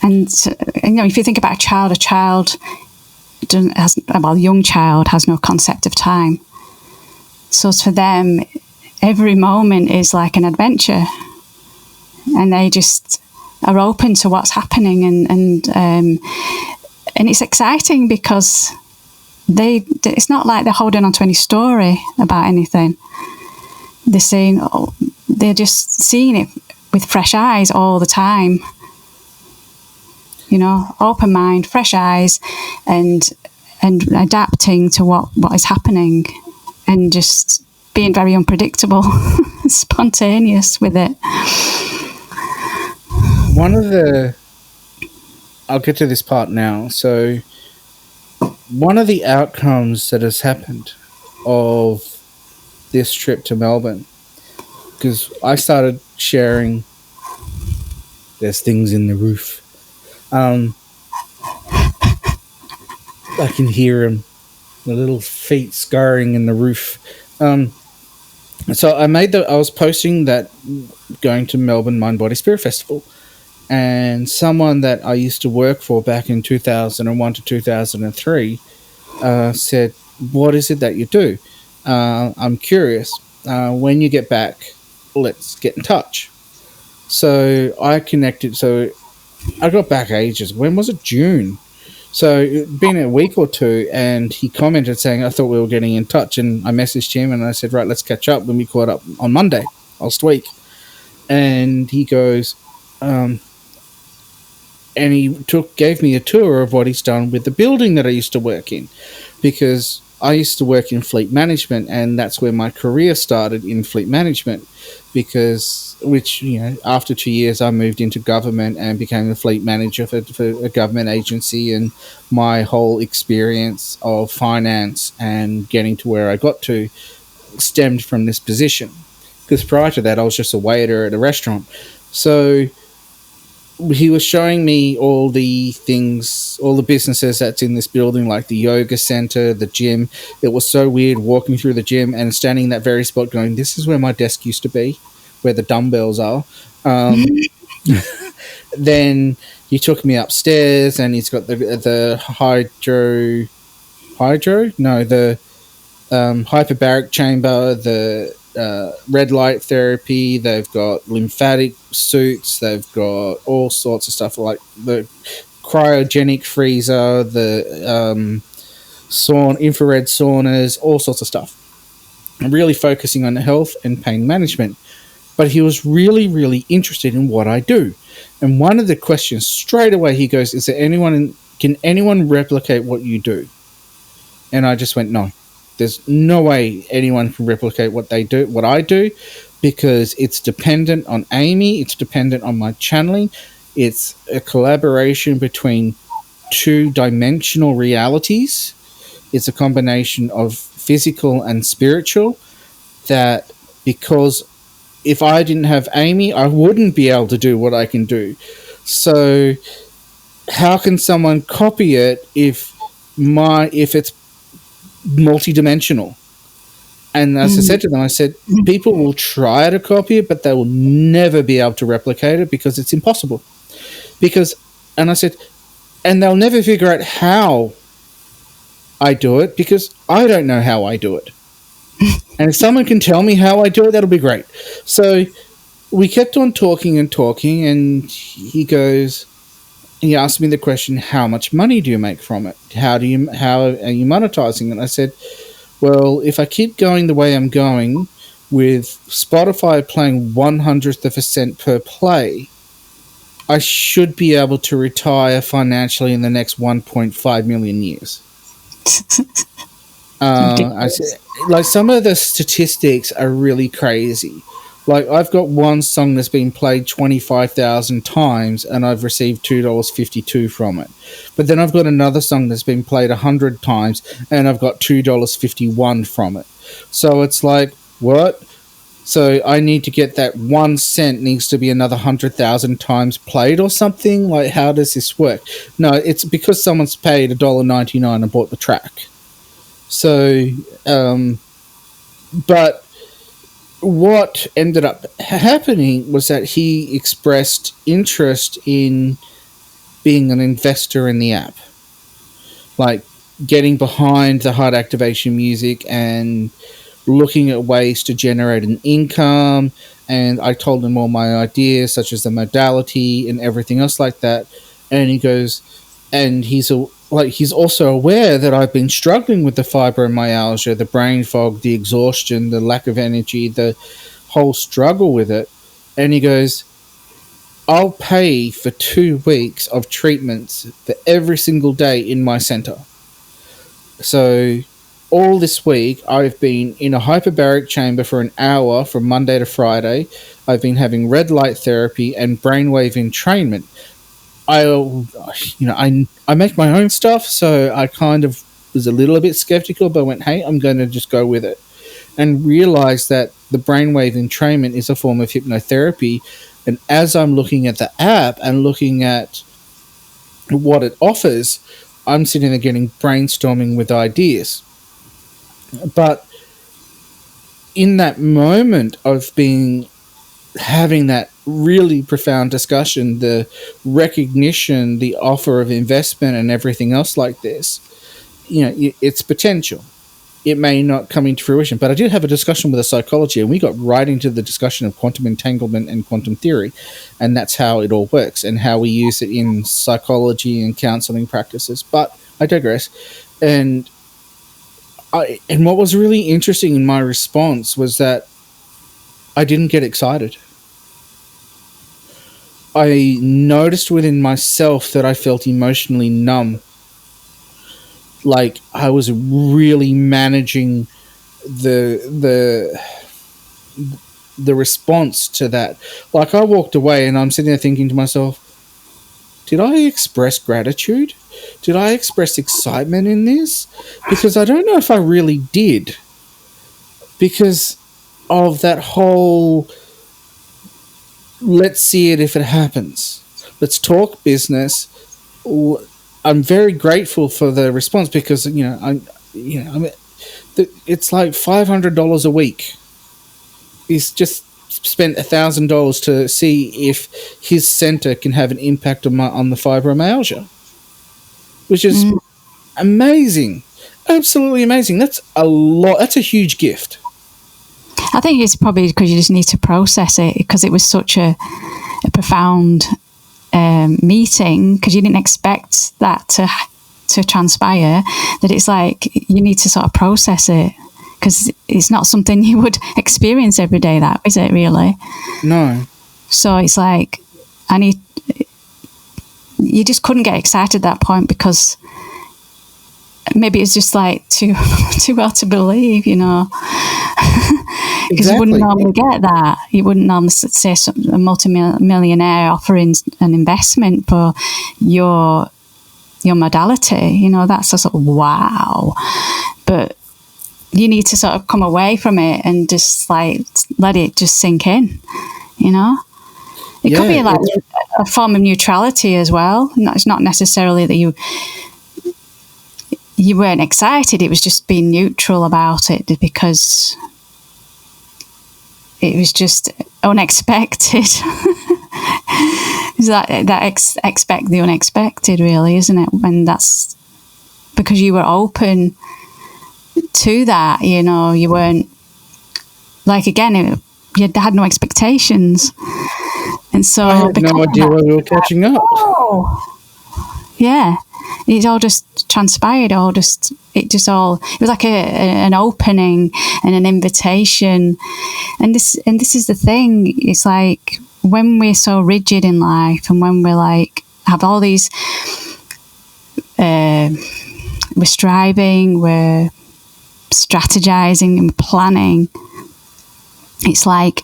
And if you think about a child a young child has no concept of time. So for them, every moment is like an adventure, and they just are open to what's happening, and it's exciting, because it's not like they're holding on to any story about anything. They're just seeing it with fresh eyes all the time. Open mind, fresh eyes, and adapting to what is happening, and just being very unpredictable, spontaneous with it. I'll get to this part now. So one of the outcomes that has happened of this trip to Melbourne, because I started sharing, there's things in the roof. I can hear them, the little feet scurrying in the roof. So I was posting that going to Melbourne Mind Body Spirit Festival, and someone that I used to work for back in 2001 to 2003 said, "What is it that you do? I'm curious. When you get back, let's get in touch." So I connected. So I got back ages. When was it? June. So it'd been a week or two, and he commented saying, "I thought we were getting in touch." And I messaged him, and I said, "Right, let's catch up." When we caught up on Monday last week, and he goes, and he gave me a tour of what he's done with the building that I used to work in, because I used to work in fleet management, and that's where my career started, in fleet management. After 2 years, I moved into government and became a fleet manager for a government agency, and my whole experience of finance and getting to where I got to stemmed from this position. Because prior to that, I was just a waiter at a restaurant. So he was showing me all the things, all the businesses that's in this building, like the yoga center, the gym. It was so weird walking through the gym and standing in that very spot going, this is where my desk used to be, where the dumbbells are. Then he took me upstairs, and he's got the hyperbaric chamber, the red light therapy, they've got lymphatic suits, they've got all sorts of stuff like the cryogenic freezer, the infrared saunas, all sorts of stuff. And really focusing on health and pain management. But he was really, really interested in what I do. And one of the questions straight away he goes, can anyone replicate what you do? And I just went, no. There's no way anyone can replicate what I do, because it's dependent on Amy, it's dependent on my channeling. It's a collaboration between two-dimensional realities. It's a combination of physical and spiritual, that because if I didn't have Amy, I wouldn't be able to do what I can do. So how can someone copy it if it's multidimensional? And as I said to them, I said, people will try to copy it, but they will never be able to replicate it because it's impossible. And I said, and they'll never figure out how I do it because I don't know how I do it. And if someone can tell me how I do it, that'll be great. So we kept on talking, and he asked me the question, how much money do you make from it? How are you monetizing it? And I said, well, if I keep going the way I'm going, with Spotify playing 1/100th of a cent per play, I should be able to retire financially in the next 1.5 million years. I said, like, some of the statistics are really crazy. Like, I've got one song that's been played 25,000 times and I've received $2.52 from it. But then I've got another song that's been played 100 times and I've got $2.51 from it. So it's like, what? So I need to get that 1 cent needs to be another 100,000 times played or something? Like, how does this work? No, it's because someone's paid $1.99 and bought the track. So, but what ended up happening was that he expressed interest in being an investor in the app, like getting behind the heart activation music and looking at ways to generate an income. And I told him all my ideas, such as the modality and everything else like that. And he goes, and he's also aware that I've been struggling with the fibromyalgia, the brain fog, the exhaustion, the lack of energy, the whole struggle with it. And he goes, I'll pay for 2 weeks of treatments for every single day in my center. So all this week, I've been in a hyperbaric chamber for an hour from Monday to Friday. I've been having red light therapy and brainwave entrainment. I make my own stuff, so I kind of was a little bit skeptical, but went, hey, I'm going to just go with it. And realized that the brainwave entrainment is a form of hypnotherapy. And as I'm looking at the app and looking at what it offers, I'm sitting there getting brainstorming with ideas. But in that moment of having that really profound discussion, the recognition, the offer of investment and everything else like this, it's potential. It may not come into fruition, but I did have a discussion with a psychology, and we got right into the discussion of quantum entanglement and quantum theory, and that's how it all works and how we use it in psychology and counseling practices. But I digress. And what was really interesting in my response was that I didn't get excited. I noticed within myself that I felt emotionally numb. Like, I was really managing the response to that. Like, I walked away and I'm sitting there thinking to myself, did I express gratitude? Did I express excitement in this? Because I don't know if I really did. Because of that whole, let's see it if it happens. Let's talk business. I'm very grateful for the response because, it's like $500 a week. He's just spent $1,000 to see if his center can have an impact on the fibromyalgia, which is amazing, absolutely amazing. That's a lot. That's a huge gift. I think it's probably because you just need to process it, because it was such a profound meeting, because you didn't expect that to transpire, that it's like you need to sort of process it, because it's not something you would experience every day, that is it really? No. So it's like you just couldn't get excited at that point, because maybe it's just like too well to believe, you know. Because you wouldn't normally get that. You wouldn't normally say a multi-millionaire offering an investment for your modality. You know, that's a sort of wow. But you need to sort of come away from it and just like let it just sink in, you know. It could be like a form of neutrality as well. It's not necessarily that you weren't excited. It was just being neutral about it, because it was just unexpected. Expect the unexpected, really, isn't it? And that's because you were open to that. You know, you weren't like, again, you had no expectations, and so I had no idea where we were catching up. Yeah, it all just transpired. It was like an opening and an invitation. And this is the thing. It's like when we're so rigid in life, and when we're like have all these, we're striving, we're strategizing and planning. It's like,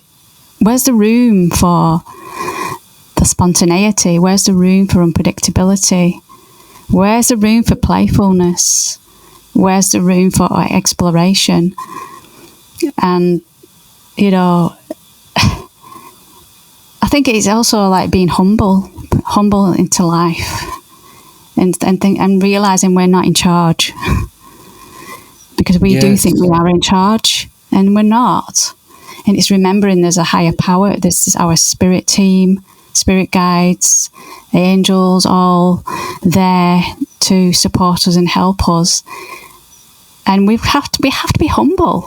where's the room for the spontaneity? Where's the room for unpredictability? Where's the room for playfulness? Where's the room for exploration? And, you know, I think it's also like being humble into life, and realizing we're not in charge, because we do think we are in charge, and we're not. And it's remembering there's a higher power. This is our spirit team, spirit guides, angels, all there to support us and help us. And we have to be humble.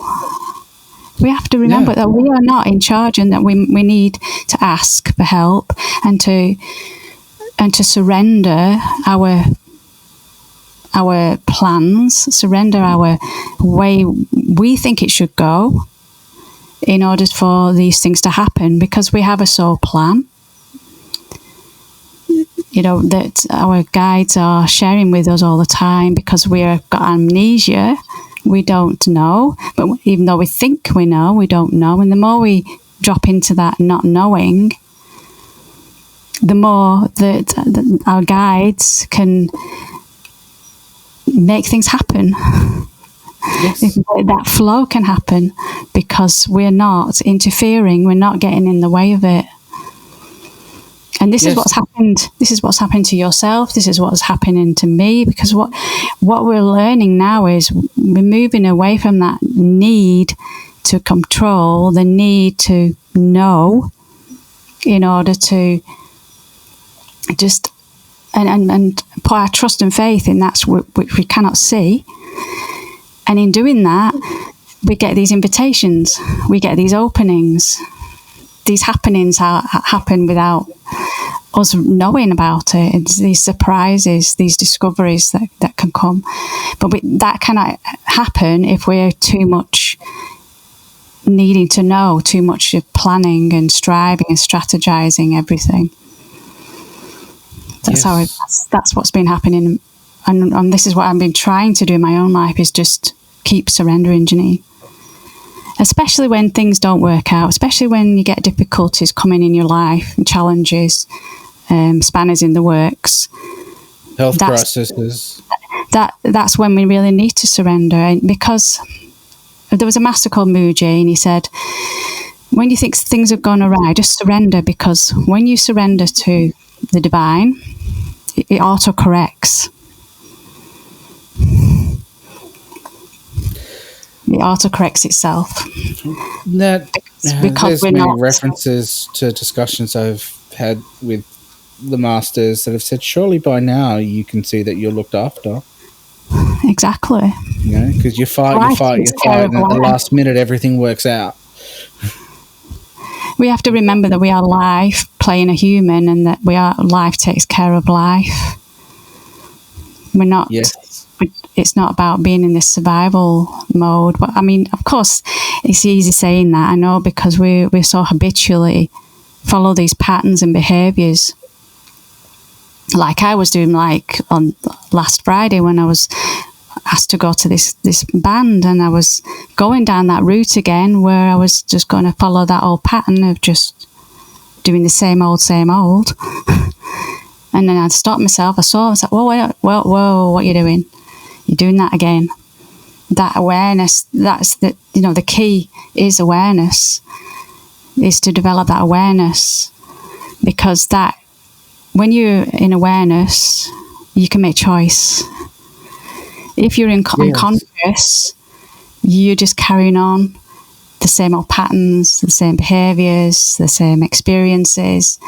We have to remember that we are not in charge, and that we need to ask for help, and to surrender our plans, surrender our way we think it should go, in order for these things to happen, because we have a soul plan. You know, that our guides are sharing with us all the time, because we've got amnesia. We don't know, but even though we think we know, we don't know. And the more we drop into that not knowing, the more that our guides can make things happen. Yes. That flow can happen, because we're not interfering, we're not getting in the way of it. And this is what's happened. This is what's happened to yourself. This is what's happening to me, because what we're learning now is we're moving away from that need to control, the need to know, in order to just and put our trust and faith in that which we cannot see. And in doing that, we get these invitations, we get these openings, these happenings happen without us knowing about it. It's these surprises, these discoveries that can come. But that cannot happen if we're too much needing to know, too much of planning and striving and strategizing everything. That's what's been happening. And this is what I've been trying to do in my own life, is just keep surrendering, Janine. Especially when things don't work out, especially when you get difficulties coming in your life, and challenges, spanners in the works. Health crises. That's when we really need to surrender. And because there was a master called Muji, and he said, when you think things have gone awry, just surrender, because when you surrender to the divine, it auto-corrects. It auto-corrects itself. Because there's many references to discussions I've had with the masters that have said, surely by now you can see that you're looked after. Exactly. You know, because you fight, and at the last minute everything works out. We have to remember that we are life playing a human, and that life takes care of life. We're not. Yes. It's not about being in this survival mode. But I mean, of course, it's easy saying that, I know, because we so habitually follow these patterns and behaviours. Like I was doing, like on last Friday when I was asked to go to this band, and I was going down that route again, where I was just going to follow that old pattern of just doing the same old. And then I'd stop myself. I saw. I was like, whoa, what are you doing? You're doing that again. That awareness. That's the key is awareness. Is to develop that awareness, because that when you're in awareness, you can make choice. If you're unconscious, you're just carrying on the same old patterns, the same behaviours, the same experiences.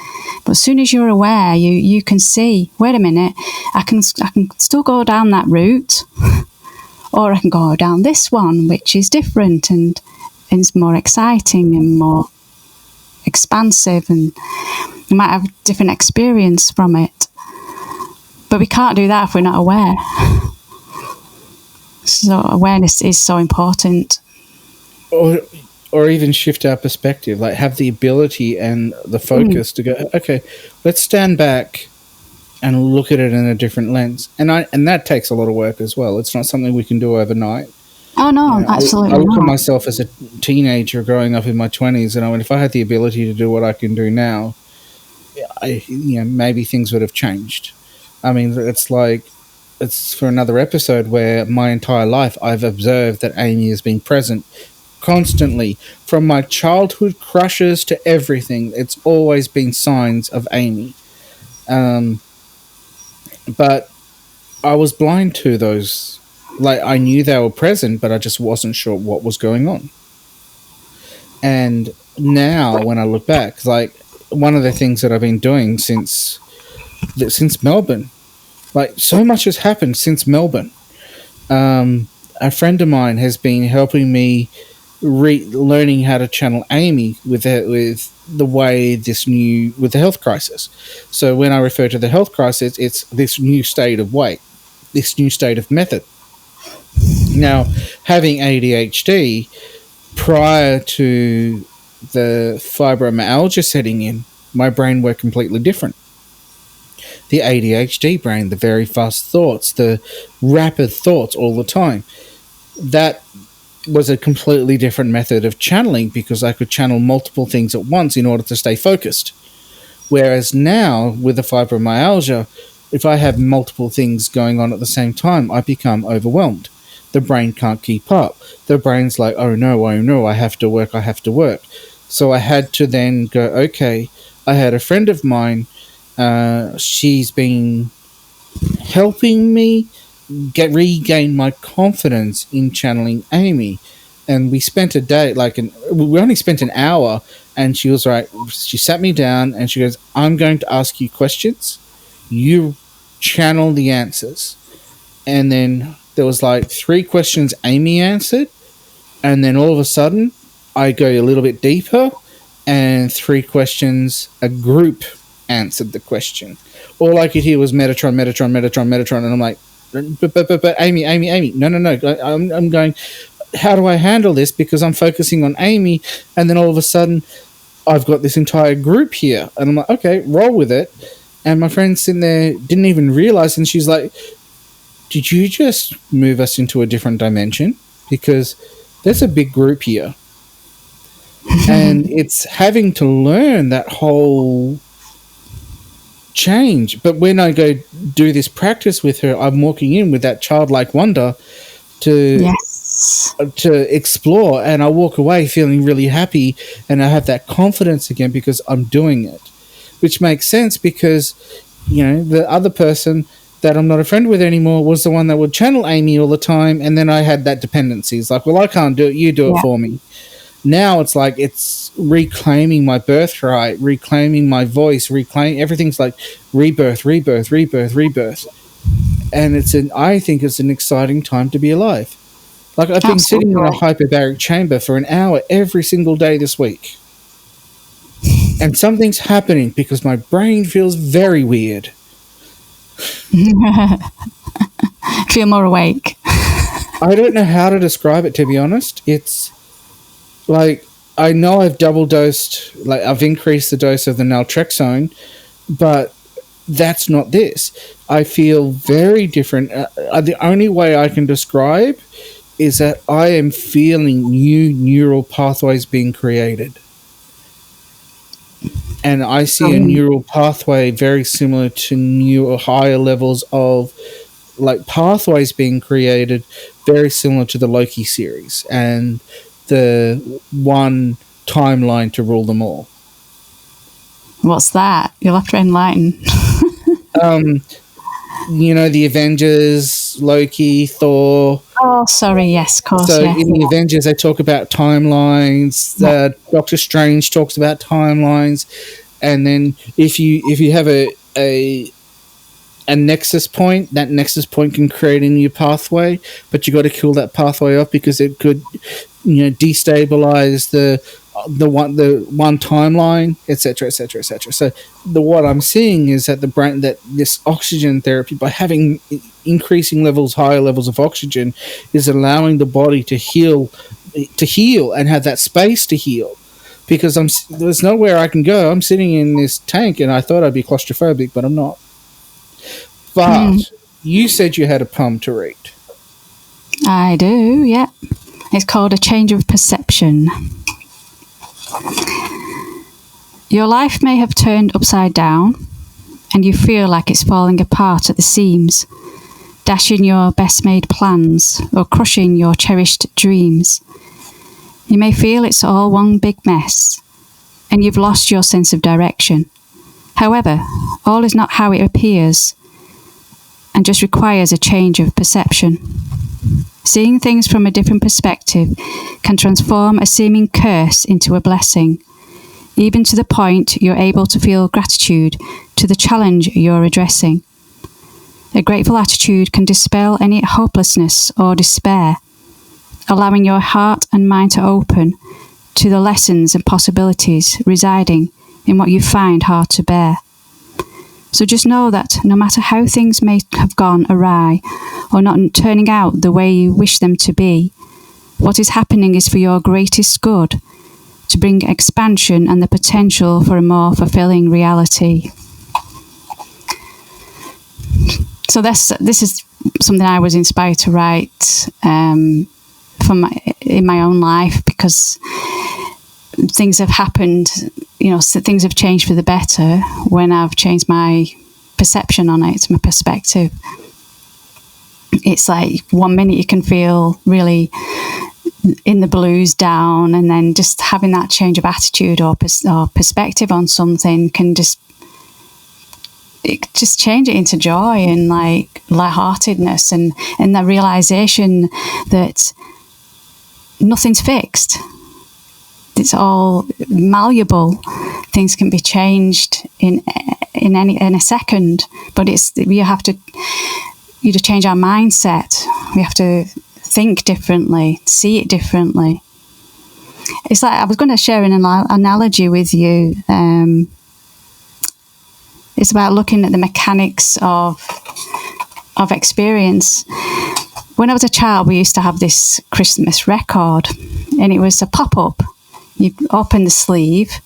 But as soon as you're aware, you can see, wait a minute, I can still go down that route, or I can go down this one, which is different and is more exciting and more expansive, and you might have a different experience from it. But we can't do that if we're not aware. So awareness is so important. Or even shift our perspective, like have the ability and the focus to go, okay, let's stand back and look at it in a different lens. And that takes a lot of work as well. It's not something we can do overnight. Oh, no, absolutely I look not. at myself as a teenager growing up in my 20s, and I went, if I had the ability to do what I can do now, maybe things would have changed. I mean, it's for another episode where my entire life I've observed that Amy has been present constantly. From my childhood crushes to everything, it's always been signs of Amy. But I was blind to those. Like, I knew they were present, but I just wasn't sure what was going on. And now when I look back, like, one of the things that I've been doing since Melbourne, like, so much has happened since Melbourne. A friend of mine has been helping me learning how to channel Amy with the health crisis. So when I refer to the health crisis, it's this new state of weight, this new state of method. Now, having ADHD prior to the fibromyalgia setting in, my brain worked completely different. The ADHD brain, the very fast thoughts, the rapid thoughts all the time, that was a completely different method of channeling, because I could channel multiple things at once in order to stay focused. Whereas now, with the fibromyalgia, if I have multiple things going on at the same time, I become overwhelmed. The brain can't keep up. The brain's like, oh no, I have to work. So I had to then go, okay, I had a friend of mine, she's been helping me regain my confidence in channeling Amy. And we spent a day, we only spent an hour, and she was right. She sat me down and she goes, I'm going to ask you questions. You channel the answers. And then there was 3 questions Amy answered. And then all of a sudden, I go a little bit deeper, and 3 questions, a group answered the question. All I could hear was Metatron. And I'm like, but Amy, no. I'm going, how do I handle this? Because I'm focusing on Amy, and then all of a sudden, I've got this entire group here. And I'm like, okay, roll with it. And my friend's sitting there, didn't even realize, and she's like, did you just move us into a different dimension? Because there's a big group here. And it's having to learn that whole change. But when I go do this practice with her, I'm walking in with that childlike wonder to explore, and I walk away feeling really happy, and I have that confidence again because I'm doing it, which makes sense because, the other person that I'm not a friend with anymore was the one that would channel Amy all the time, and then I had that dependency. It's like, well, I can't do it, you do it for me. Now it's like it's reclaiming my birthright, reclaiming my voice, everything's like rebirth. And I think it's an exciting time to be alive. Like, I've been sitting in a Absolutely. hyperbaric chamber for an hour every single day this week. And something's happening because my brain feels very weird. Feel more awake. I don't know how to describe it, to be honest. It's like, I know I've double dosed, like, I've increased the dose of the naltrexone, but that's not this. I feel very different. The only way I can describe is that I am feeling new neural pathways being created. And I see a neural pathway very similar to new higher levels of, like, pathways being created, very similar to the Loki series and the one timeline to rule them all. What's that? You'll have to enlighten. The Avengers, Loki, Thor. Oh, sorry. Yes, of course. So yeah. in the Avengers, they talk about timelines. Doctor Strange talks about timelines, and then if you have a nexus point, that nexus point can create a new pathway, but you got to kill that pathway off because it could, destabilize the one timeline, etc., etc., etc. So what I'm seeing is that the brain, that this oxygen therapy, by having increasing higher levels of oxygen, is allowing the body to heal and have that space to heal. Because there's nowhere I can go. I'm sitting in this tank, and I thought I'd be claustrophobic, but I'm not. But you said you had a poem to read. I do, yeah. It's called A Change of Perception. Your life may have turned upside down, and you feel like it's falling apart at the seams, dashing your best-made plans or crushing your cherished dreams. You may feel it's all one big mess, and you've lost your sense of direction. However, all is not how it appears, and just requires a change of perception. Seeing things from a different perspective can transform a seeming curse into a blessing, even to the point you're able to feel gratitude to the challenge you're addressing. A grateful attitude can dispel any hopelessness or despair, allowing your heart and mind to open to the lessons and possibilities residing in what you find hard to bear. So just know that no matter how things may have gone awry or not turning out the way you wish them to be, what is happening is for your greatest good, to bring expansion and the potential for a more fulfilling reality. So this is something I was inspired to write in my own life, because things have happened, things have changed for the better when I've changed my perception on it, my perspective. It's like 1 minute you can feel really in the blues, down, and then just having that change of attitude or perspective on something can just change it into joy and like lightheartedness and the realization that nothing's fixed. It's all malleable. Things can be changed in a second, but you just change our mindset. We have to think differently, see it differently. It's like I was going to share an analogy with you. It's about looking at the mechanics of experience. When I was a child, we used to have this Christmas record, and it was a pop-up. You open the sleeve,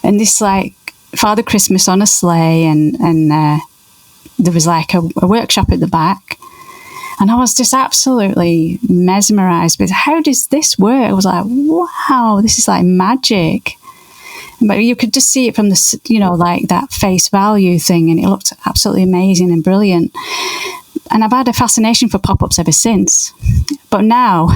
and this like Father Christmas on a sleigh, and there was like a workshop at the back, and I was just absolutely mesmerised with how does this work. I was like, wow, this is like magic. But you could just see it from the, like that face value thing, and it looked absolutely amazing and brilliant. And I've had a fascination for pop-ups ever since. But now,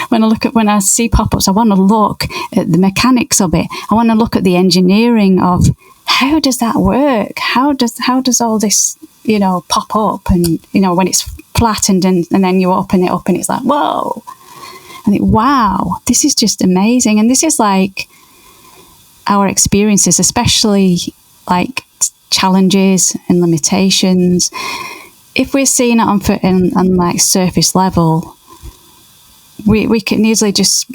when I see pop-ups, I want to look at the mechanics of it. I want to look at the engineering of how does that work? How does all this, pop up? And, when it's flattened and then you open it up and it's like, whoa. I think, wow, this is just amazing. And this is like our experiences, especially like challenges and limitations. If we're seeing it on like surface level, we can easily just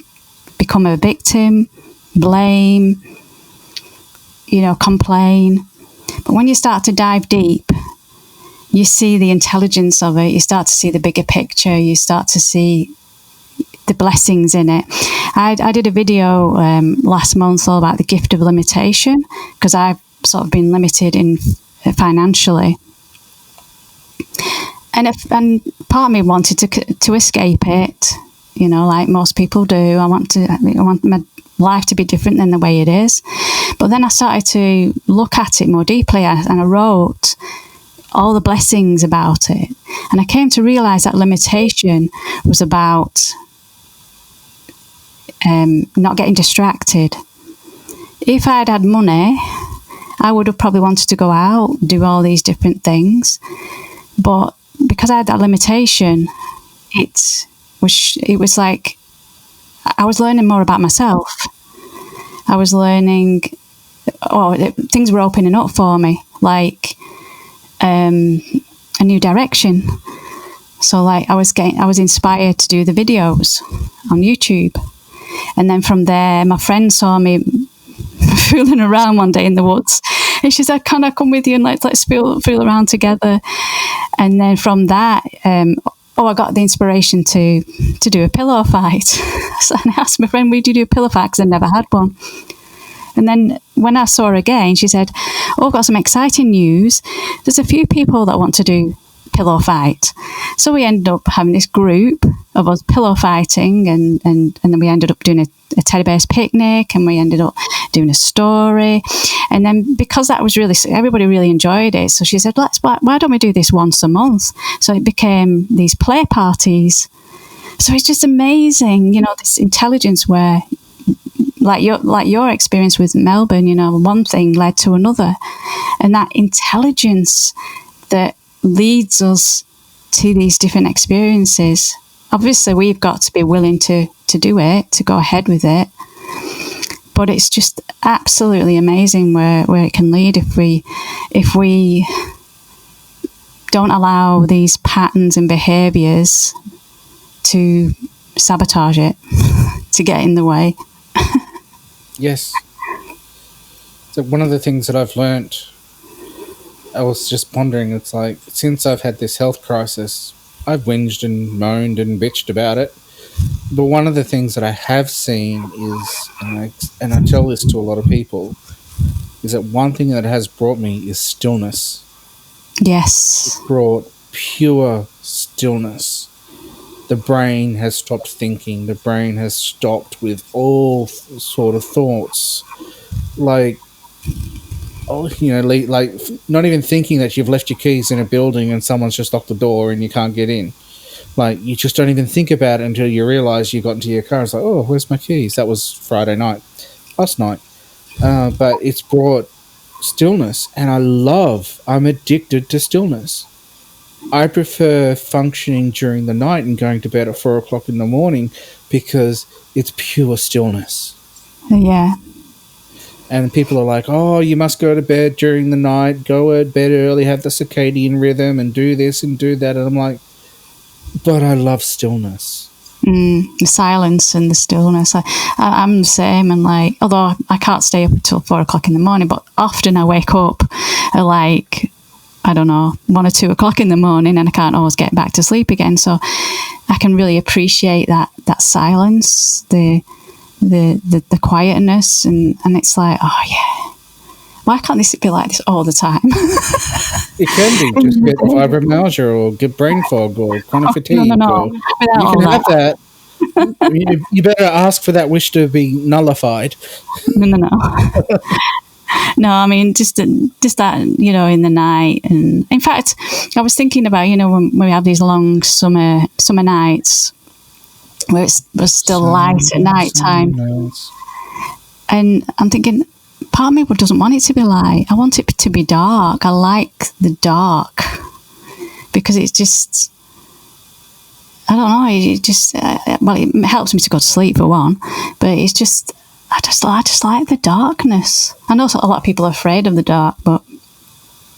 become a victim, blame, complain. But when you start to dive deep, you see the intelligence of it. You start to see the bigger picture. You start to see the blessings in it. I did a video last month all about the gift of limitation, because I've sort of been limited in financially. And part of me wanted to escape it, like most people do. I want my life to be different than the way it is. But then I started to look at it more deeply, and I wrote all the blessings about it. And I came to realize that limitation was about not getting distracted. If I'd had money, I would have probably wanted to go out, do all these different things. But because I had that limitation, it was like I was learning more about myself. I was learning, things were opening up for me, like a new direction. So like I was inspired to do the videos on YouTube. And then from there, my friend saw me fooling around one day in the woods, and she said, "Can I come with you and let's fool around together?" And then from that, I got the inspiration to do a pillow fight. So I asked my friend, "Would you do a pillow fight?" Because I never had one. And then when I saw her again, she said, "Oh, I've got some exciting news. There's a few people that want to do pillow fight." So we ended up having this group of us pillow fighting, and then we ended up doing a teddy bear's picnic, and we ended up doing a story. And then because that was everybody really enjoyed it, so she said, why don't we do this once a month? So it became these play parties. So it's just amazing, this intelligence where like your experience with Melbourne, one thing led to another, and that intelligence that leads us to these different experiences. Obviously, we've got to be willing to do it, to go ahead with it. But it's just absolutely amazing where it can lead if we don't allow these patterns and behaviours to sabotage it, to get in the way. Yes. So one of the things that I've learnt, I was just pondering, it's like, since I've had this health crisis, I've whinged and moaned and bitched about it. But one of the things that I have seen is, and I tell this to a lot of people, is that one thing that has brought me is stillness. Yes. It brought pure stillness. The brain has stopped thinking. The brain has stopped with all sort of thoughts. Like not even thinking that you've left your keys in a building and someone's just locked the door and you can't get in. Like, you just don't even think about it until you realise you got into your car. It's like, oh, where's my keys? That was last night. But it's brought stillness, and I'm addicted to stillness. I prefer functioning during the night and going to bed at 4 o'clock in the morning because it's pure stillness. Yeah. And people are like, oh, you must go to bed during the night, go to bed early, have the circadian rhythm and do this and do that. And I'm like, but I love stillness. The silence and the stillness. I'm the same, and like, although I can't stay up until 4 o'clock in the morning, but often I wake up at like, I don't know, 1 or 2 o'clock in the morning, and I can't always get back to sleep again. So I can really appreciate that silence, the quietness, and it's like, oh yeah, why can't this be like this all the time? It can be. Just get fibromyalgia or get brain fog or chronic fatigue. No. You can have that. You better ask for that wish to be nullified. No. No, I mean, just that, in the night. And in fact, I was thinking about, when we have these long summer nights where it was still light at night time. And I'm thinking, part of me doesn't want it to be light. I want it to be dark. I like the dark because it's just, I don't know, it just, it helps me to go to sleep for one, but it's just, I just like the darkness. I know a lot of people are afraid of the dark, but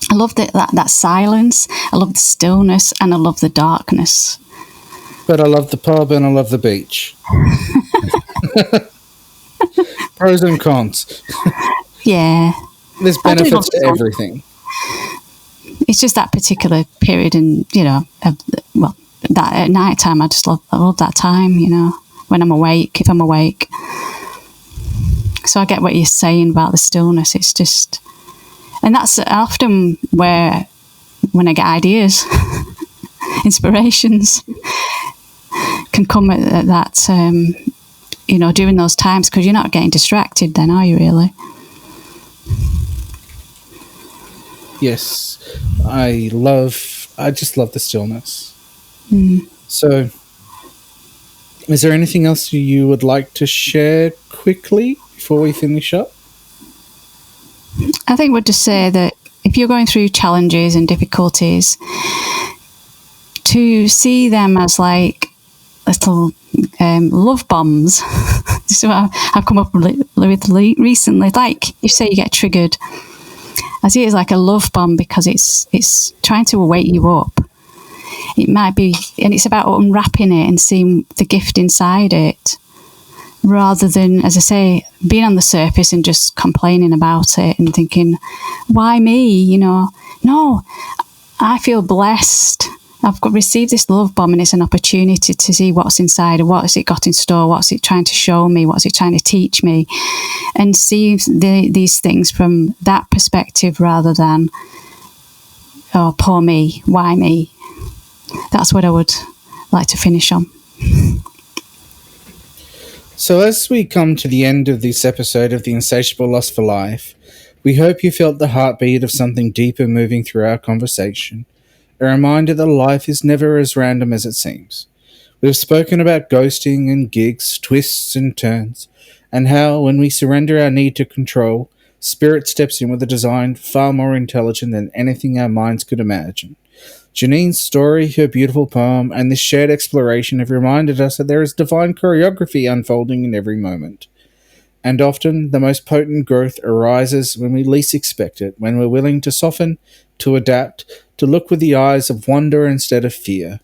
I love that silence. I love the stillness, and I love the darkness. But I love the pub and I love the beach. Pros and cons. Yeah. There's I do love benefits the to sun. everything. It's just that particular period, and that at night time, I love that time. When I'm awake, if I'm awake. So I get what you're saying about the stillness. It's just, and that's often when I get ideas, inspirations can come at that. During those times, because you're not getting distracted. Then, are you really? Yes, I just love the stillness. So, is there anything else you would like to share quickly before we finish up? I think we'd just say that if you're going through challenges and difficulties, to see them as like little love bombs. This is what I've come up with recently. Like you say, you get triggered. I see it as like a love bomb because it's trying to wake you up. It might be, and it's about unwrapping it and seeing the gift inside it, rather than, as I say, being on the surface and just complaining about it and thinking, why me? No, I feel blessed. I've received this love bomb, and it's an opportunity to see what's inside and what has it got in store, what's it trying to show me, what's it trying to teach me, and see these things from that perspective rather than, oh, poor me, why me? That's what I would like to finish on. So as we come to the end of this episode of the Insatiable Lust for Life, we hope you felt the heartbeat of something deeper moving through our conversation. A reminder that life is never as random as it seems. We've spoken about ghosting and gigs, twists and turns, and how, when we surrender our need to control, Spirit steps in with a design far more intelligent than anything our minds could imagine. Janine's story, her beautiful poem, and this shared exploration have reminded us that there is divine choreography unfolding in every moment. And often, the most potent growth arises when we least expect it, when we're willing to soften, to adapt, to look with the eyes of wonder instead of fear.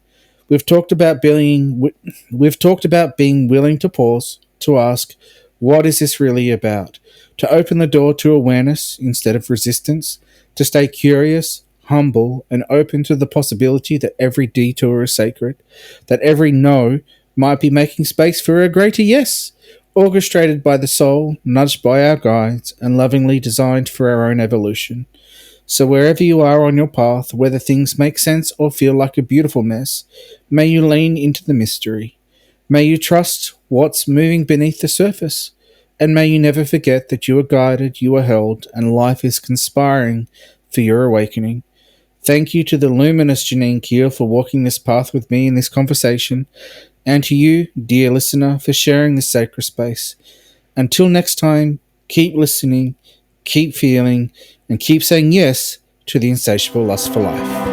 We've talked about being willing to pause, to ask, what is this really about? To open the door to awareness instead of resistance, to stay curious, humble, and open to the possibility that every detour is sacred, that every no might be making space for a greater yes, orchestrated by the soul, nudged by our guides, and lovingly designed for our own evolution. So wherever you are on your path, whether things make sense or feel like a beautiful mess, may you lean into the mystery. May you trust what's moving beneath the surface. And may you never forget that you are guided, you are held, and life is conspiring for your awakening. Thank you to the luminous Janine Keall for walking this path with me in this conversation, and to you, dear listener, for sharing this sacred space. Until next time, keep listening, keep feeling, and keep saying yes to the insatiable lust for life.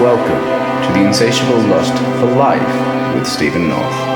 Welcome to the Insatiable Lust for Life with Stephen North.